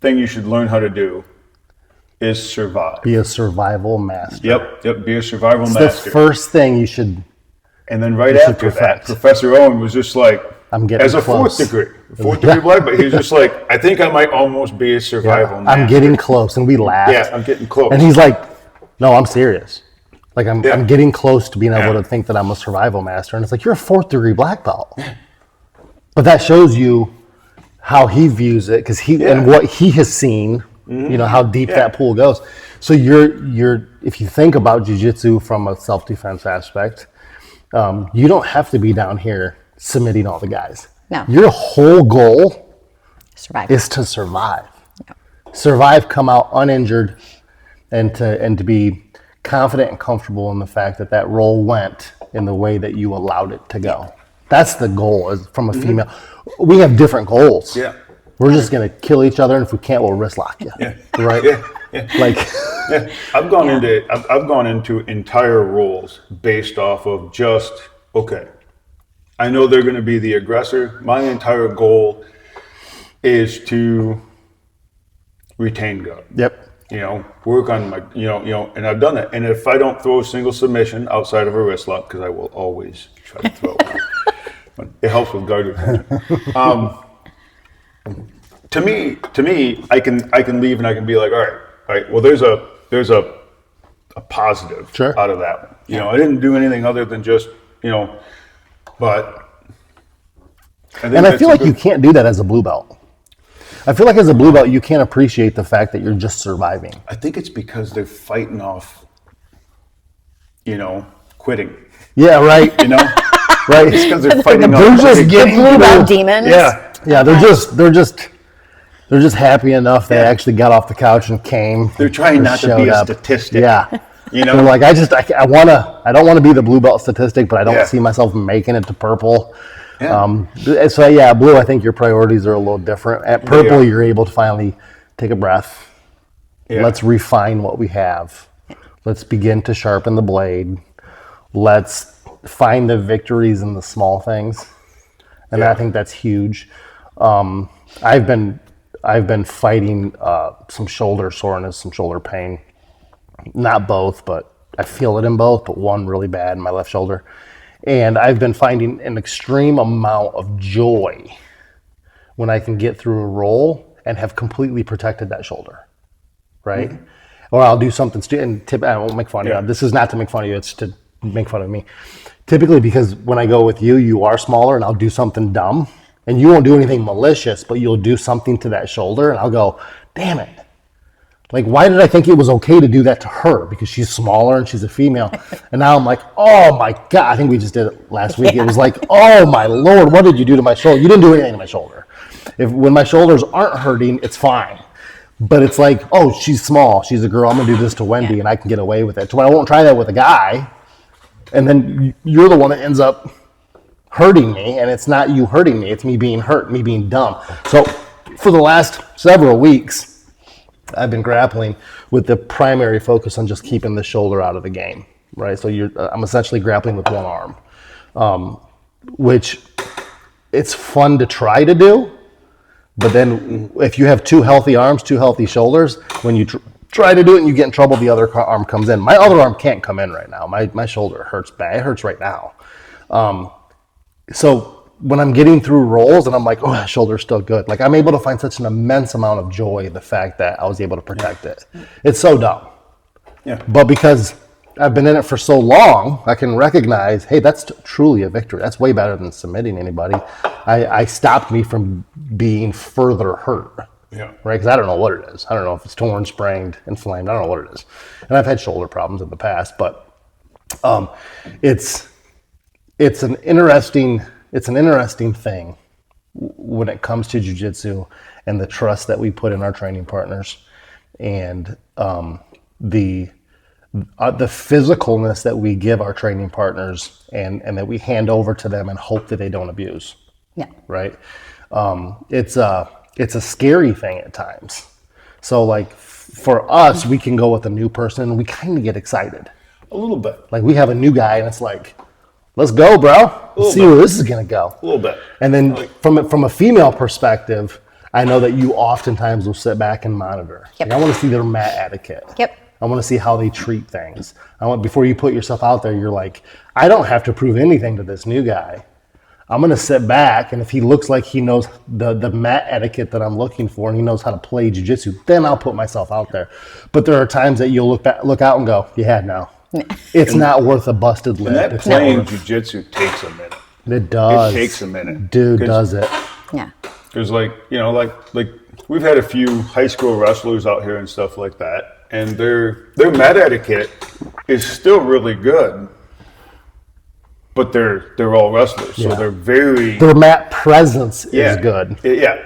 S2: thing you should learn how to do is survive.
S1: Be a survival master.
S2: Yep. Be a survival
S1: It's
S2: master.
S1: the first thing you should.
S2: And then right
S1: you should
S2: after
S1: perfect.
S2: that, Professor Owen was just like,
S1: I'm getting
S2: as a
S1: close.
S2: fourth degree black belt. He's just like, I think I might almost be a survival master.
S1: I'm getting close, and we laughed.
S2: Yeah, I'm getting close.
S1: And he's like, no, I'm serious. Like I'm getting close to being able
S2: Yeah.
S1: to think that I'm a survival master. And it's like, you're a 4th degree black belt. But that shows you how he views it, because and what he has seen, you know, how deep that pool goes. So you're if you think about jiu-jitsu from a self-defense aspect, you don't have to be down here submitting all the guys.
S4: No.
S1: Your whole goal
S4: Survive.
S1: is to survive. Survive, come out uninjured, and to be confident and comfortable in the fact that that roll went in the way that you allowed it to go. That's the goal. Is from a female. We have different goals.
S2: Yeah.
S1: We're just gonna kill each other, and if we can't, we'll wrist lock you.
S2: Yeah.
S1: Right.
S2: Yeah.
S1: Like.
S2: Yeah. I've gone into entire roles based off of just, okay, I know they're going to be the aggressor. My entire goal is to retain guard.
S1: Yep.
S2: You know, work on my, and I've done it. And if I don't throw a single submission outside of a wrist lock, because I will always try to throw one. It helps with guard retention. To me, I can leave and I can be like, all right. Well, there's a positive
S1: Sure.
S2: out of that one. You know, I didn't do anything other than just, but.
S1: And I feel like you can't do that as a blue belt. I feel like as a blue belt, you can't appreciate the fact that you're just surviving.
S2: I think it's because they're fighting off, quitting.
S1: Yeah, right. Right.
S2: It's because they're fighting
S1: They're
S2: off.
S1: just getting
S4: Blue belt demons.
S2: Yeah.
S1: Yeah, they're just happy enough they actually got off the couch and came.
S2: They're trying
S1: or
S2: not to
S1: showed
S2: be a
S1: up.
S2: statistic.
S1: Yeah.
S2: You know?
S1: They're like, I don't want to be the blue belt statistic, but I don't
S2: Yeah.
S1: see myself making it to purple.
S2: Yeah.
S1: So yeah, blue, I think your priorities are a little different. At purple,
S2: are.
S1: you're able to finally take a breath.
S2: Yeah.
S1: Let's refine what we have. Let's begin to sharpen the blade. Let's find the victories in the small things. And I think that's huge. I've been fighting some shoulder soreness, some shoulder pain. Not both, but I feel it in both, but one really bad in my left shoulder. And I've been finding an extreme amount of joy when I can get through a roll and have completely protected that shoulder, right? Mm-hmm. Or I'll do something stupid, I won't make fun of you. This is not to make fun of you, it's to make fun of me. Typically, because when I go with you, you are smaller, and I'll do something dumb, and you won't do anything malicious, but you'll do something to that shoulder, and I'll go, damn it. Like, why did I think it was okay to do that to her? Because she's smaller and she's a female. And now I'm like, oh my God. I think we just did it last week. It was like, oh my Lord, what did you do to my shoulder? You didn't do anything to my shoulder. When my shoulders aren't hurting, it's fine. But it's like, oh, she's small. She's a girl. I'm going to do this to Wendy and I can get away with it. So I won't try that with a guy. And then you're the one that ends up hurting me. And it's not you hurting me. It's me being hurt, me being dumb. So for the last several weeks, I've been grappling with the primary focus on just keeping the shoulder out of the game, right? So I'm essentially grappling with one arm, which it's fun to try to do, but then if you have two healthy arms, two healthy shoulders, when you try to do it and you get in trouble, the other arm comes in. My other arm can't come in right now. My shoulder hurts bad. It hurts right now. So when I'm getting through rolls and I'm like, oh, that shoulder's still good. Like I'm able to find such an immense amount of joy in the fact that I was able to protect it. It's so dumb.
S2: Yeah.
S1: But because I've been in it for so long, I can recognize, hey, that's truly a victory. That's way better than submitting anybody. I stopped me from being further hurt.
S2: Yeah.
S1: Right? Because I don't know what it is. I don't know if it's torn, sprained, inflamed. I don't know what it is. And I've had shoulder problems in the past, but it's an interesting thing when it comes to jiu-jitsu and the trust that we put in our training partners and the physicalness that we give our training partners and that we hand over to them and hope that they don't abuse.
S4: Yeah.
S1: Right? It's a scary thing at times. So like for us, we can go with a new person and we kind of get excited.
S2: A little bit.
S1: Like we have a new guy and it's like, let's go, bro. Let's see where this is going to go.
S2: A little bit.
S1: And then from a female perspective, I know that you oftentimes will sit back and monitor.
S4: Yep.
S1: Like, I want to see their mat etiquette.
S4: Yep.
S1: I want to see how they treat things. Before you put yourself out there, you're like, I don't have to prove anything to this new guy. I'm going to sit back, and if he looks like he knows the mat etiquette that I'm looking for and he knows how to play jiu-jitsu, then I'll put myself out there. But there are times that you'll look out and go, yeah, no. It's not worth a busted lip.
S2: And that
S1: It's
S2: playing
S1: not worth-
S2: jiu-jitsu takes a minute.
S1: It does.
S2: It takes a minute.
S1: Dude, does it.
S4: Yeah.
S2: Because like we've had a few high school wrestlers out here and stuff like that, and their mat etiquette is still really good, but they're all wrestlers, so
S1: Yeah.
S2: they're very
S1: Their mat presence is good.
S2: Yeah.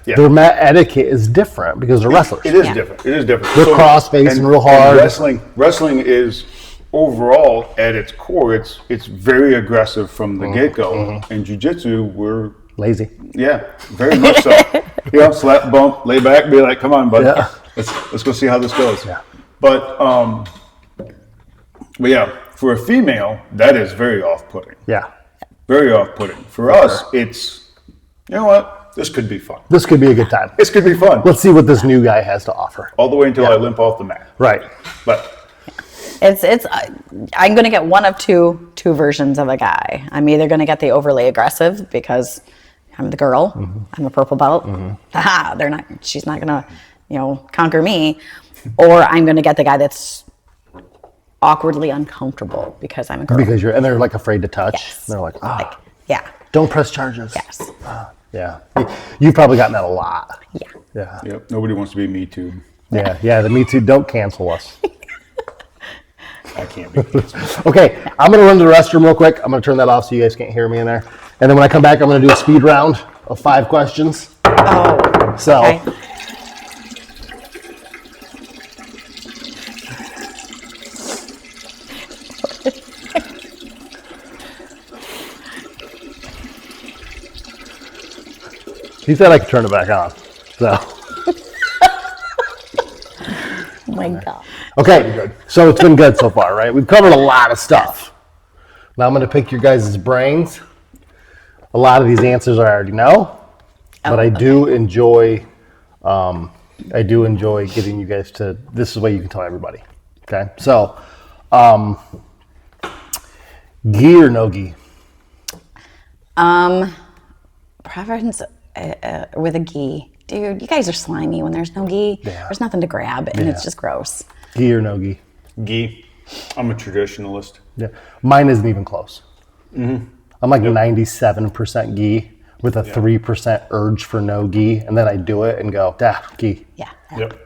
S1: Their mat etiquette is different because they're wrestlers.
S2: It is different. It is different.
S1: They're cross-facing
S2: and-
S1: real hard.
S2: and wrestling is overall at its core. It's very aggressive from the get-go. And jiu-jitsu, we're
S1: Lazy.
S2: very much so. Slap, bump, lay back, be like, come on, bud.
S1: Yeah.
S2: Let's go see how this goes.
S1: Yeah.
S2: But yeah, for a female, that is very off-putting.
S1: Yeah.
S2: Very off-putting. For us, it's, you know what? This could be fun.
S1: This could be a good time.
S2: This could be fun.
S1: Let's see what this new guy has to offer.
S2: All the way until I limp off the mat.
S1: Right.
S2: But
S4: It's I'm going to get one of two versions of a guy. I'm either going to get the overly aggressive because I'm the girl. I'm a purple belt. She's not going to, conquer me. Or I'm going to get the guy that's awkwardly uncomfortable because I'm a girl.
S1: Because they're like afraid to touch.
S4: Yes.
S1: They're like,
S4: Yeah.
S1: don't press charges.
S4: Yes.
S1: Yeah. You've probably gotten that a lot.
S4: Yeah.
S1: Yeah.
S2: yep, nobody wants to be Me Too.
S1: Yeah. The Me Too, don't cancel us.
S2: I can't be canceled.
S1: Okay, I'm going to run to the restroom real quick. I'm going to turn that off so you guys can't hear me in there. And then when I come back, I'm going to do a speed round of 5 questions.
S4: Oh.
S1: So,
S4: Okay.
S1: he said I could turn it back on. So,
S4: Oh my God.
S1: okay, so it's been good so far, right? We've covered a lot of stuff. Now I'm going to pick your guys' brains. A lot of these answers I already know, but I do enjoy getting you guys to, this is the way you can tell everybody. Okay, so, gi or no gi?
S4: Preference with a gi. Dude, you guys are slimy when there's no gi.
S1: Yeah.
S4: There's nothing to grab, and it's just gross.
S1: Gi or no gi?
S2: Gi. I'm a traditionalist.
S1: Yeah, mine isn't even close. I'm like 97% gi with a 3% urge for no gi, and then I do it and go, gi.
S4: Yeah.
S2: Yep.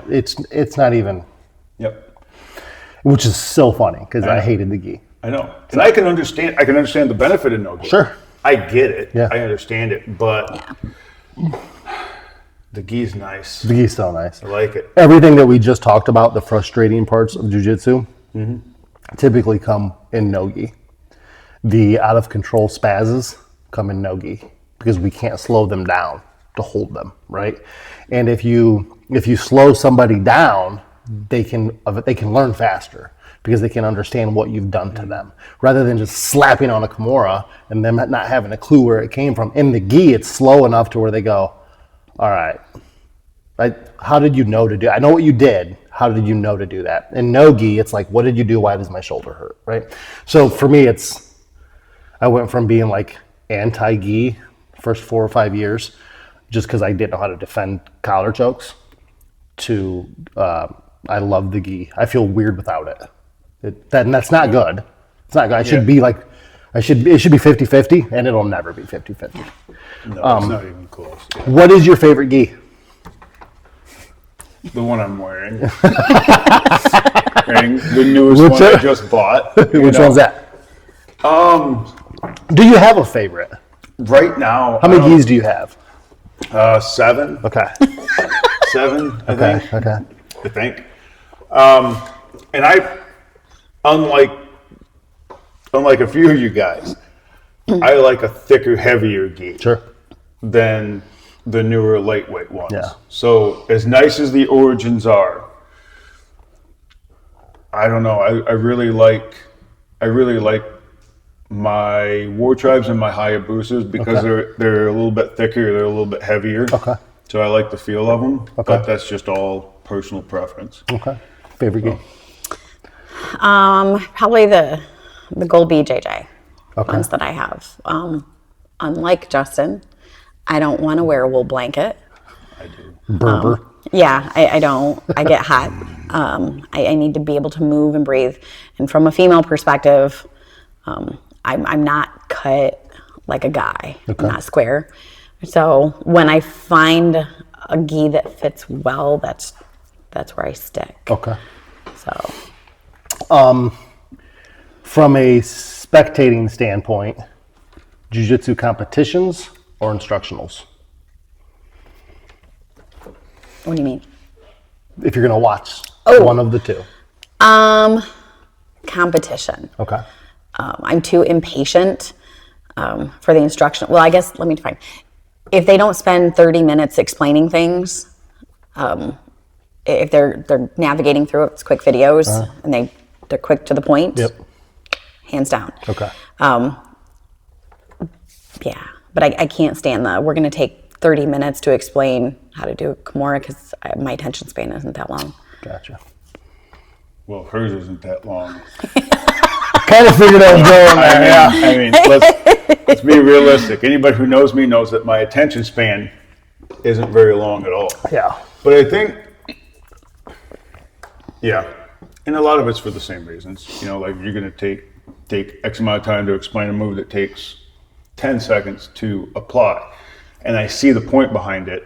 S1: It's not even,
S2: Yep.
S1: which is so funny because I hated the gi.
S2: I know. And I can understand the benefit of no gi.
S1: Sure.
S2: I get it.
S1: Yeah.
S2: I understand it. But the gi's nice.
S1: The gi's so nice.
S2: I like it.
S1: Everything that we just talked about, the frustrating parts of jiu-jitsu, typically come in no gi. The out of control spazzes come in no gi because we can't slow them down to hold them, right? And if you slow somebody down, they can learn faster because they can understand what you've done to them rather than just slapping on a Kimura and them not having a clue where it came from. In the gi, it's slow enough to where they go, all right, how did you know to do? I know what you did. How did you know to do that? In no gi, it's like, what did you do? Why does my shoulder hurt? Right? So for me, I went from being like anti-gi first 4 or 5 years, just because I didn't know how to defend collar chokes, to I love the gi. I feel weird without it. That's not good. It's not good. It should be 50-50, and it'll never be 50-50.
S2: No, it's not even close.
S1: What is your favorite gi?
S2: The one I'm wearing. And the newest one I just bought.
S1: Which one's that? Do you have a favorite?
S2: Right now.
S1: How many gis do you have?
S2: 7.
S1: Okay.
S2: 7, I think.
S1: Okay.
S2: I think. And I, unlike a few of you guys, I like a thicker, heavier gi
S1: Sure.
S2: than the newer lightweight ones.
S1: Yeah.
S2: So as nice as the Origins are, I don't know. I really like my War Tribes and my Hayabusas because they're a little bit thicker, they're a little bit heavier.
S1: Okay.
S2: So I like the feel of them,
S1: Okay.
S2: but that's just all personal preference.
S1: Okay. Favorite gi?
S4: Probably the gold BJJ.
S3: ones that I have. Unlike Justin, I don't want to wear a wool blanket.
S2: I do.
S1: Berber.
S3: Yeah, I don't. I get hot. I need to be able to move and breathe. And from a female perspective, I'm not cut like a guy.
S1: Okay.
S3: I'm not square. So when I find a gi that fits well, that's where I stick.
S1: Okay.
S3: So
S1: From a spectating standpoint, jiu-jitsu competitions or instructionals?
S3: what do you mean?
S1: If you're going to watch one of the two.
S3: Competition.
S1: Okay.
S3: I'm too impatient for the instruction. Well, I guess, let me define. If they don't spend 30 minutes explaining things, if they're navigating through it, it's quick videos, and they're quick to the point,
S1: Yep.
S3: hands down.
S1: Okay.
S3: Yeah, but I can't stand we're going to take 30 minutes to explain how to do a Kimura because my attention span isn't that long.
S1: Gotcha.
S2: Well, hers isn't that long.
S1: Kind of figured I was going there, yeah.
S2: I mean, let's be realistic. Anybody who knows me knows that my attention span isn't very long at all.
S1: Yeah.
S2: But I think, yeah, and a lot of it's for the same reasons. You know, like you're going to take X amount of time to explain a move that takes 10 seconds to apply. And I see the point behind it.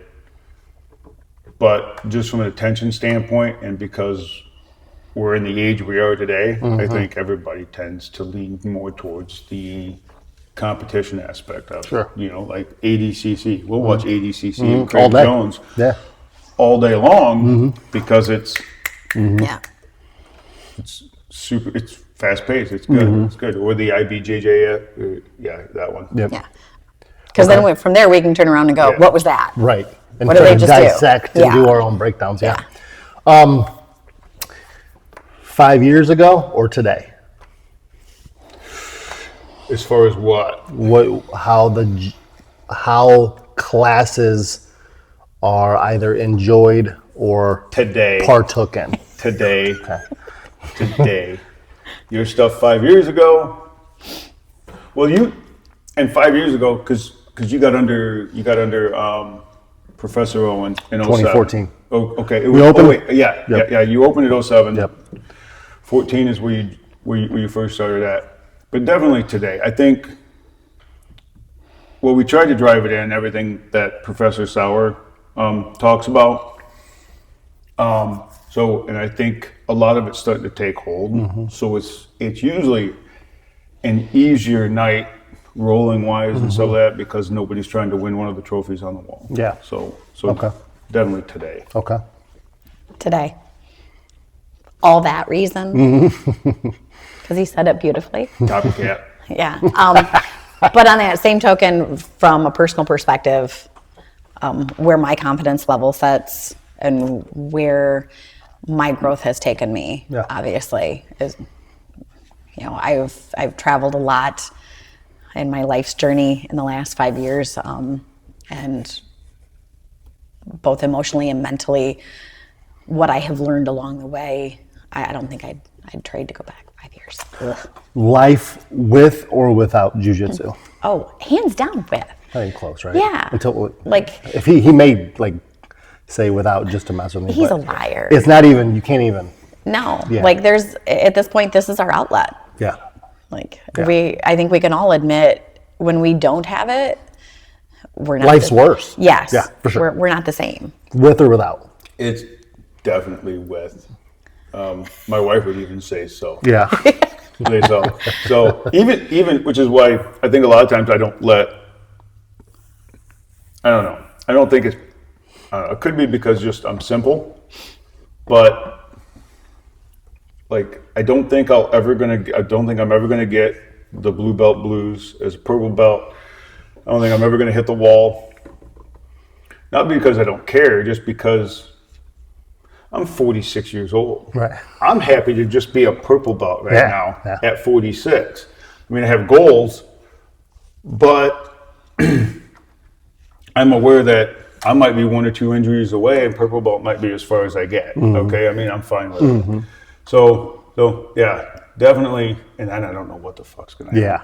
S2: But just from an attention standpoint, and because we're in the age we are today, I think everybody tends to lean more towards the competition aspect of it.
S1: Sure.
S2: You know, like ADCC. We'll watch ADCC and
S1: All
S2: Craig
S1: day.
S2: Jones
S1: Yeah.
S2: all day long because it's
S3: Yeah.
S2: super. It's fast paced. It's good. It's good. Or the IBJJ. Yeah, that one.
S1: Yep.
S3: Yeah. Because then from there we can turn around and go,
S2: Yeah.
S3: what was that?
S1: Right. And
S3: What did
S1: try
S3: they
S1: to
S3: just do?
S1: dissect and
S3: Yeah.
S1: do our own breakdowns. Yeah. 5 years ago or today?
S2: As far as what?
S1: How classes are either enjoyed or
S2: Today.
S1: partook in.
S2: Today.
S1: Okay.
S2: Today. Your stuff 5 years ago. Well, 5 years ago, because you got under Professor Owen in 07.
S1: 2014.
S2: Oh, okay.
S1: We opened-
S2: Yeah.
S1: Yep.
S2: Yeah. You opened at 07.
S1: Yep.
S2: 14 is where you first started at. But definitely today. I think, well, we tried to drive it in, everything that Professor Sauer talks about. And I think a lot of it's starting to take hold. So it's usually an easier night rolling wise and so that because nobody's trying to win one of the trophies on the wall.
S1: Yeah.
S2: So
S1: Okay.
S2: definitely today.
S1: Okay.
S3: Today. All that reason. Because he said it beautifully.
S2: Copycat.
S3: Yeah. But on that same token, from a personal perspective, where my confidence level sets and where my growth has taken me,
S1: Yeah.
S3: obviously, is, you know, I've traveled a lot in my life's journey in the last 5 years, and both emotionally and mentally, what I have learned along the way, I don't think I'd trade to go back 5 years. Ugh.
S1: Life with or without jiu-jitsu?
S3: Oh, hands down with.
S1: I think close, right?
S3: Yeah.
S1: Until
S3: Like,
S1: if he may like say without just to mess with me.
S3: he's a
S1: but
S3: liar.
S1: It's not even. You can't even.
S3: No,
S1: Yeah.
S3: like there's, at this point, this is our outlet.
S1: Yeah.
S3: Like
S1: Yeah.
S3: I think we can all admit when we don't have it, we're not.
S1: Life's worse.
S3: Yes.
S1: Yeah, for sure.
S3: We're not the same.
S1: With or without.
S2: It's definitely with. My wife would even say so.
S1: Yeah.
S2: Say so. So even which is why I think a lot of times I don't know. I don't think it's. It could be because just I'm simple, but like I don't think I'm ever gonna get the blue belt blues as a purple belt. I don't think I'm ever gonna hit the wall. Not because I don't care, just because I'm 46 years old.
S1: Right.
S2: I'm happy to just be a purple belt right
S1: Yeah,
S2: now
S1: yeah.
S2: at 46. I mean, I have goals, but I'm aware that I might be 1 or 2 injuries away, and purple belt might be as far as I get. Okay, I mean, I'm fine with it. So yeah, definitely. And I don't know what the fuck's gonna happen.
S1: Yeah.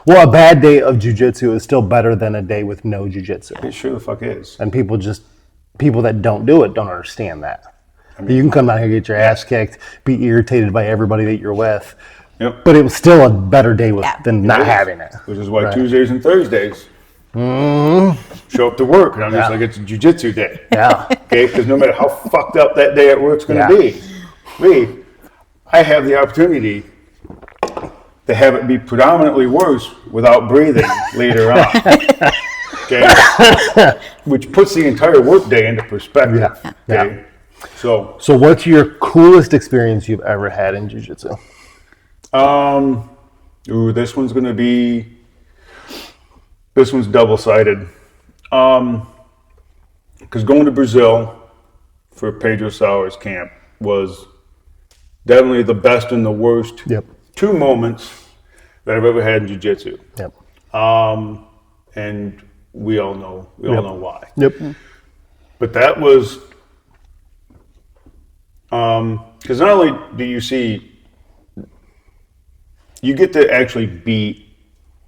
S1: Well, a bad day of jiu-jitsu is still better than a day with no jiu-jitsu.
S2: It sure the fuck is.
S1: And people that don't do it don't understand that. You can come down here, get your ass kicked, be irritated by everybody that you're with.
S2: Yep.
S1: But it was still a better day than not
S2: It is.
S1: having it.
S2: Which is why
S1: Right.
S2: Tuesdays and Thursdays show up to work, and I'm just
S1: Yeah.
S2: like, it's a jiu-jitsu day.
S1: Yeah.
S2: Okay, because no matter how fucked up that day at work's going to
S1: Yeah.
S2: I have the opportunity to have it be predominantly worse without breathing later on. Okay, which puts the entire workday into perspective.
S1: Yeah.
S2: Okay, so
S1: So what's your coolest experience you've ever had in jiu-jitsu?
S2: this one's double-sided. Because going to Brazil for Pedro Sauer's camp was definitely the best and the worst
S1: Yep.
S2: 2 moments that I've ever had in jiu-jitsu.
S1: Yep.
S2: And we all know why.
S1: Yep.
S2: But that was because not only do you get to actually be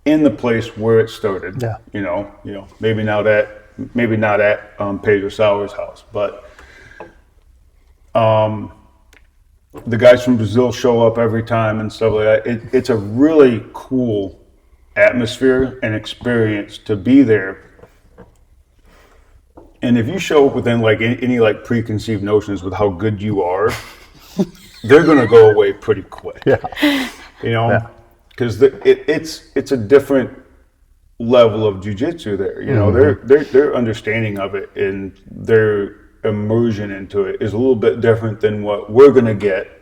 S2: in the place where it started.
S1: Yeah.
S2: You know, maybe not at Pedro Sauer's house, but the guys from Brazil show up every time and stuff like that. It's a really cool atmosphere and experience to be there. And if you show up with any preconceived notions with how good you are, they're going to go away pretty quick.
S1: Yeah.
S2: You know, because it's a different level of jiu-jitsu there. You know, their understanding of it and their immersion into it is a little bit different than what we're going to get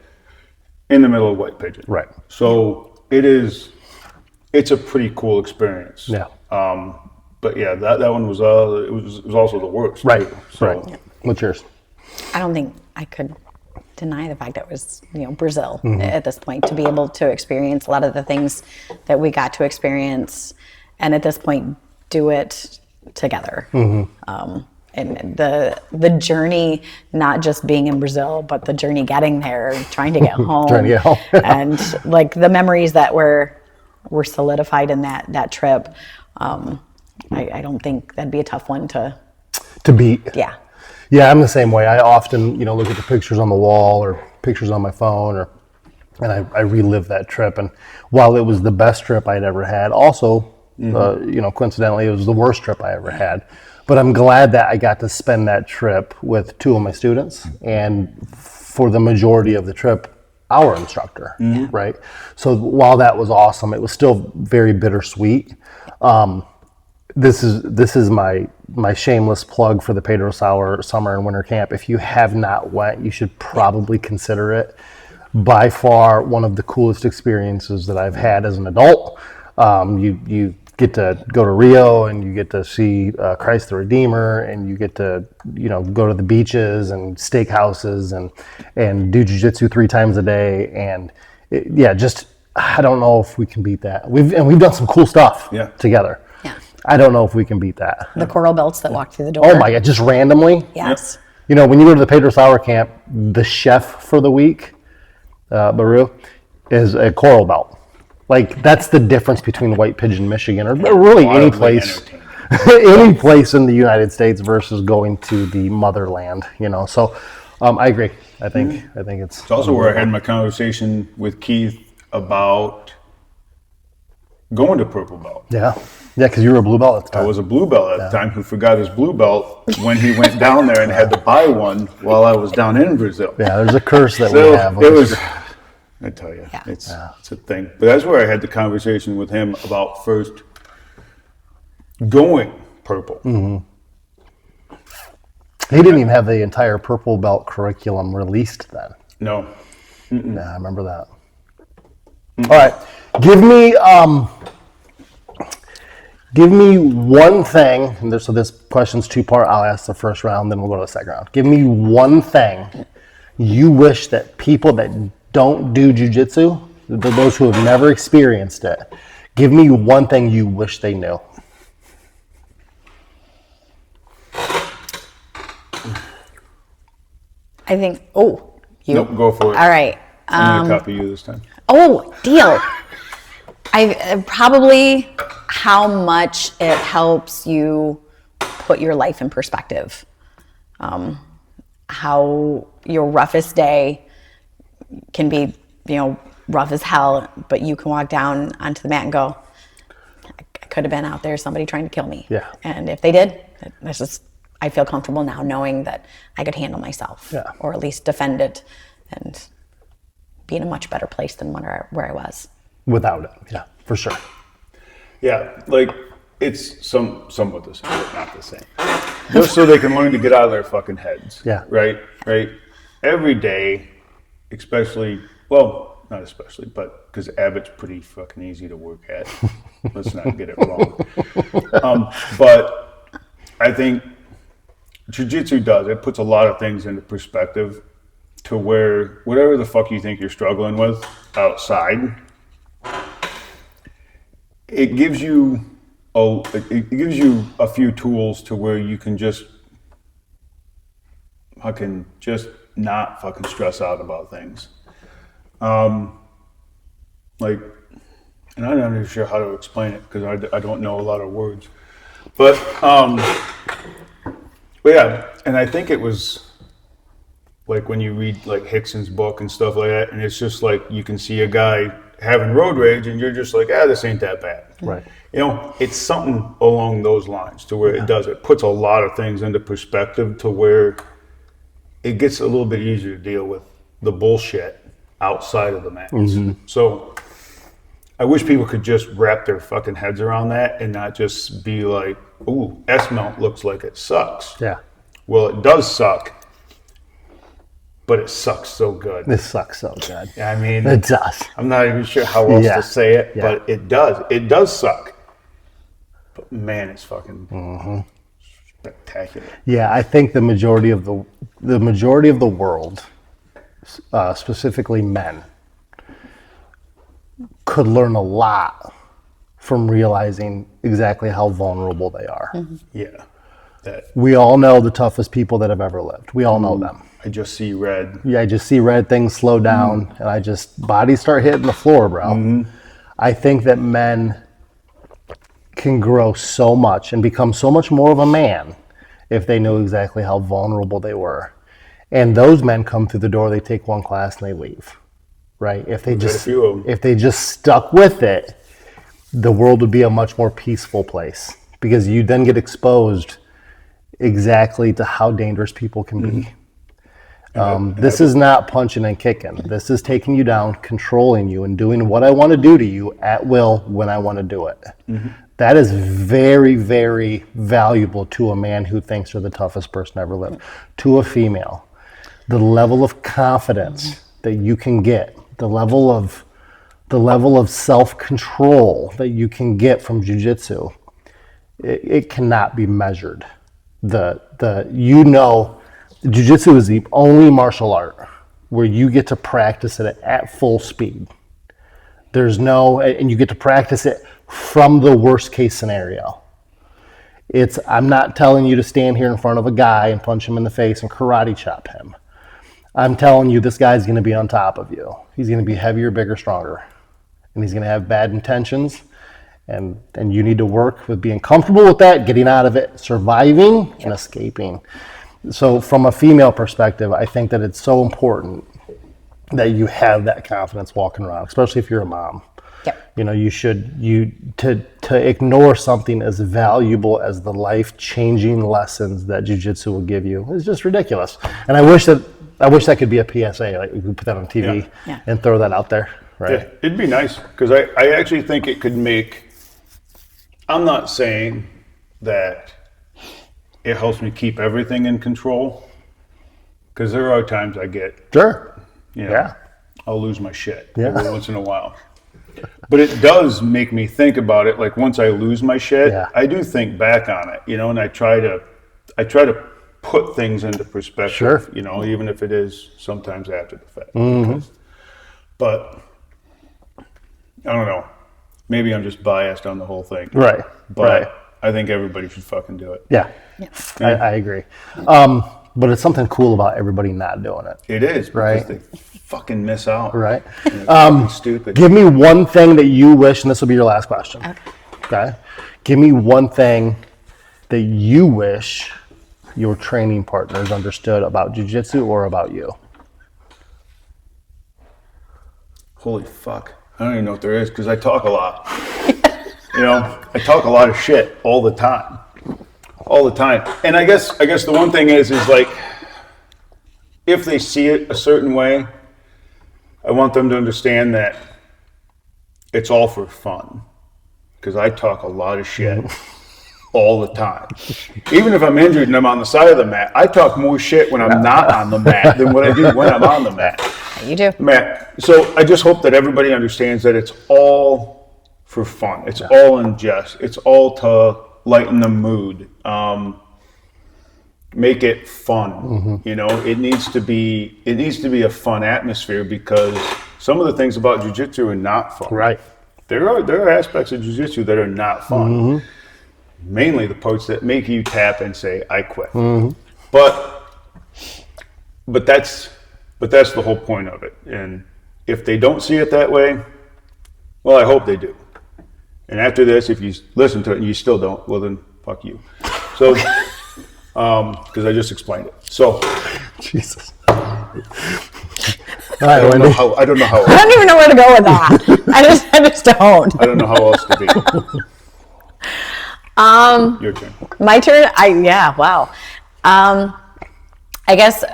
S2: in the middle of White Pigeon.
S1: Right.
S2: So it's a pretty cool experience.
S1: Yeah.
S2: But yeah, that one was it was also the worst.
S1: Right.
S2: So,
S1: Right. What's yours?
S4: I don't think I could deny the fact that it was, Brazil at this point, to be able to experience a lot of the things that we got to experience, and at this point do it together. And the journey, not just being in Brazil, but the journey getting there, trying to get home, and the memories that were solidified in that trip. I don't think that'd be a tough one to
S1: beat.
S4: Yeah.
S1: Yeah, I'm the same way. I often, look at the pictures on the wall or pictures on my phone, and I relive that trip. And while it was the best trip I'd ever had, also, coincidentally, it was the worst trip I ever had. But I'm glad that I got to spend that trip with 2 of my students, and for the majority of the trip, our instructor, right? So while that was awesome, it was still very bittersweet. This is my shameless plug for the Pedro Sauer summer and winter camp. If you have not went, you should probably consider it. By far, one of the coolest experiences that I've had as an adult. You get to go to Rio, and you get to see Christ the Redeemer, and you get to go to the beaches and steakhouses and do jiu-jitsu 3 times a day, and I don't know if we can beat that. We've done some cool stuff together.
S4: Yeah.
S1: I don't know if we can beat that.
S4: The coral belts that walk through the door.
S1: Oh my God, just randomly?
S4: Yes.
S1: When you go to the Pedro Sauer camp, the chef for the week, Baru, is a coral belt. That's the difference between White Pigeon, Michigan, or really any place in the United States versus going to the motherland, So I agree. I think it's
S2: also where I had my conversation with Keith about going to purple belt.
S1: Yeah, because you were a blue belt at the time.
S2: I was a blue belt at the time who forgot his blue belt when he went down there and had to buy one while I was down in Brazil.
S1: Yeah, there's a curse that we have.
S2: It was, I tell you, it's a thing. But that's where I had the conversation with him about first going purple.
S1: He didn't even have the entire purple belt curriculum released then.
S2: No.
S1: Yeah, I remember that. All right, give me one thing. And so this question's 2-part. I'll ask the first round, then we'll go to the second round. Give me one thing you wish that people that don't do jiu-jitsu, those who have never experienced it, give me one thing you wish they knew.
S4: I think, you.
S2: Nope, go for it.
S4: All right.
S2: I'm going to copy you this time.
S4: Oh, deal. I probably how much it helps you put your life in perspective. How your roughest day can be, rough as hell, but you can walk down onto the mat and go, I could have been out there, somebody trying to kill me.
S1: Yeah.
S4: And if they did, I feel comfortable now knowing that I could handle myself,
S1: Yeah.
S4: or at least defend it and be in a much better place than where I was.
S1: Without it, yeah, for sure.
S2: Yeah, like it's somewhat the same, but not the same. Just so they can learn to get out of their fucking heads.
S1: Yeah.
S2: Right? Every day, especially, well, not especially, but because Abbott's pretty fucking easy to work at. Let's not get it wrong. But I think Jiu Jitsu does. It puts a lot of things into perspective to where whatever the fuck you think you're struggling with outside, it gives you a few tools to where you can just not fucking stress out about things. And I'm not even sure how to explain it because I don't know a lot of words, but yeah, and I think it was like when you read like Hickson's book and stuff like that, and it's just like you can see a guy having road rage and you're just like, this ain't that bad.
S1: Right.
S2: It's something along those lines to where it puts a lot of things into perspective to where it gets a little bit easier to deal with the bullshit outside of the mats. Mm-hmm. So I wish people could just wrap their fucking heads around that and not just be like, ooh, S-mount looks like it sucks.
S1: Yeah.
S2: Well, it does suck, but it sucks so good.
S1: This sucks so good.
S2: I mean,
S1: It does.
S2: I'm not even sure how else to say it,
S1: Yeah.
S2: but it does. It does suck. But man, it's fucking spectacular.
S1: Yeah, I think the majority of the world, specifically men, could learn a lot from realizing exactly how vulnerable they are.
S4: Mm-hmm.
S2: Yeah. That
S1: We all know the toughest people that have ever lived. We all know them.
S2: I just see red.
S1: Yeah, I just see red things slow down, and bodies start hitting the floor, bro. I think that men can grow so much and become so much more of a man if they knew exactly how vulnerable they were. And those men come through the door, they take one class and they leave, right? If they just stuck with it, the world would be a much more peaceful place because you then get exposed exactly to how dangerous people can be. This is not punching and kicking. This is taking you down, controlling you, and doing what I want to do to you at will when I want to do it. That is very, very valuable to a man who thinks they're the toughest person ever lived. To a female, the level of confidence that you can get, the level of self-control that you can get from jiu-jitsu, it cannot be measured. Jiu-jitsu is the only martial art where you get to practice it at full speed. And you get to practice it from the worst case scenario. I'm not telling you to stand here in front of a guy and punch him in the face and karate chop him. I'm telling you this guy's going to be on top of you. He's going to be heavier, bigger, stronger. And he's going to have bad intentions. And you need to work with being comfortable with that, getting out of it, surviving, and escaping. So from a female perspective, I think that it's so important that you have that confidence walking around, especially if you're a mom.
S4: Yep.
S1: To ignore something as valuable as the life-changing lessons that jiu-jitsu will give you is just ridiculous. And I wish that could be a PSA, like we could put that on TV and throw that out there. Right.
S2: Yeah, it'd be nice because I actually think it could make. I'm not saying that it helps me keep everything in control because there are times I get.
S1: Sure.
S2: I'll lose my shit
S1: every
S2: once in a while. But it does make me think about it. Like once I lose my shit, I do think back on it, and I try to put things into perspective,
S1: sure.
S2: Even if it is sometimes after the fact. But I don't know. Maybe I'm just biased on the whole thing. But I think everybody should fucking do it.
S1: Yeah. I agree. But it's something cool about everybody not doing it.
S2: It is,
S1: Right.
S2: because they fucking miss out.
S1: Right.
S2: And it's fucking stupid.
S1: Give me one thing that you wish, and this will be your last question. Okay. Give me one thing that you wish your training partners understood about jiu-jitsu or about you.
S2: Holy fuck. I don't even know what there is, because I talk a lot. I talk a lot of shit all the time. All the time. And I guess the one thing is like, if they see it a certain way, I want them to understand that it's all for fun. Because I talk a lot of shit all the time. Even if I'm injured and I'm on the side of the mat, I talk more shit when I'm not on the mat than what I do when I'm on the mat.
S4: You do.
S2: Matt, so I just hope that everybody understands that it's all for fun. It's all in jest. It's all to lighten the mood. Make it fun. It needs to be a fun atmosphere, because some of the things about jiu-jitsu are not fun.
S1: Right.
S2: There are aspects of jiu-jitsu that are not fun. Mainly the parts that make you tap and say, I quit. But that's the whole point of it. And if they don't see it that way, well, I hope they do. And after this, if you listen to it and you still don't, well then, fuck you. So, because I just explained it. So,
S1: Jesus. All right, Wendy.
S2: I don't know how.
S4: I don't even know where to go with that. I just don't.
S2: I don't know how else to be. Your turn.
S4: My turn. Wow. I guess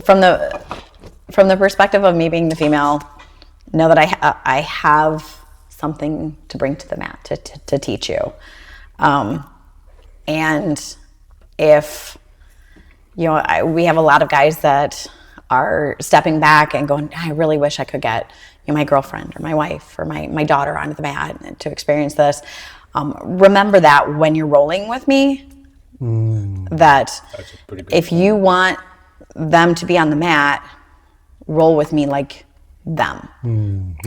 S4: from the perspective of me being the female, know that I have something to bring to the mat to teach you, and if we have a lot of guys that are stepping back and going, I really wish I could get my girlfriend or my wife or my daughter onto the mat to experience this. Remember that when you're rolling with me, that if you want them to be on the mat, roll with me like them.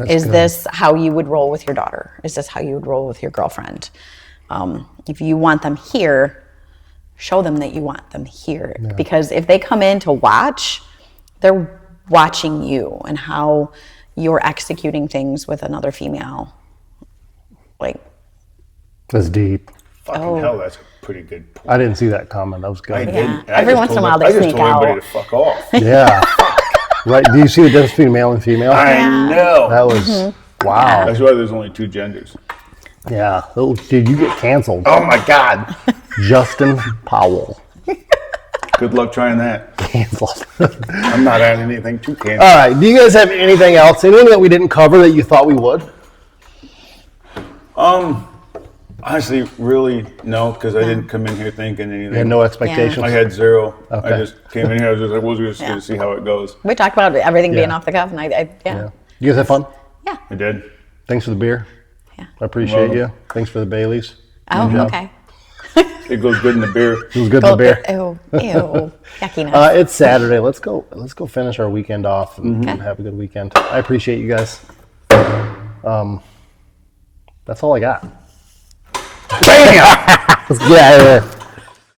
S4: Is this how you would roll with your daughter? Is this how you would roll with your girlfriend? If you want them here, show them that you want them here. Yeah. Because if they come in to watch, they're watching you and how you're executing things with another female. Like,
S1: that's deep.
S2: Fucking hell, that's a pretty good point.
S1: I didn't see that comment. That was good.
S2: I didn't.
S4: Every once in a while they sneak out.
S2: I just told everybody to fuck off.
S1: Yeah. Right. Do you see the difference between male and female?
S2: I know.
S1: That was, wow.
S2: That's why there's only two genders.
S1: Yeah. Oh, dude, you get canceled.
S2: Oh my God.
S1: Justin Powell.
S2: Good luck trying that.
S1: Canceled.
S2: I'm not adding anything to cancel.
S1: All right. Do you guys have anything else? Anything that we didn't cover that you thought we would?
S2: Honestly, really, no, because I didn't come in here thinking anything.
S1: You had no expectations?
S2: I had zero.
S1: Okay.
S2: I just came in here, I was just like, we're just going to see how it goes.
S4: We talked about everything being off the cuff, and
S1: Yeah. You guys have fun?
S4: Yeah.
S2: I did.
S1: Thanks for the beer.
S4: Yeah.
S1: I appreciate you. Thanks for the Baileys.
S4: Oh, okay.
S2: It goes good in the beer.
S1: It was good in the beer.
S4: Ew. Yuckiness.
S1: It's Saturday. Let's go finish our weekend off and have a good weekend. I appreciate you guys. That's all I got. Bam! Let's get out of here.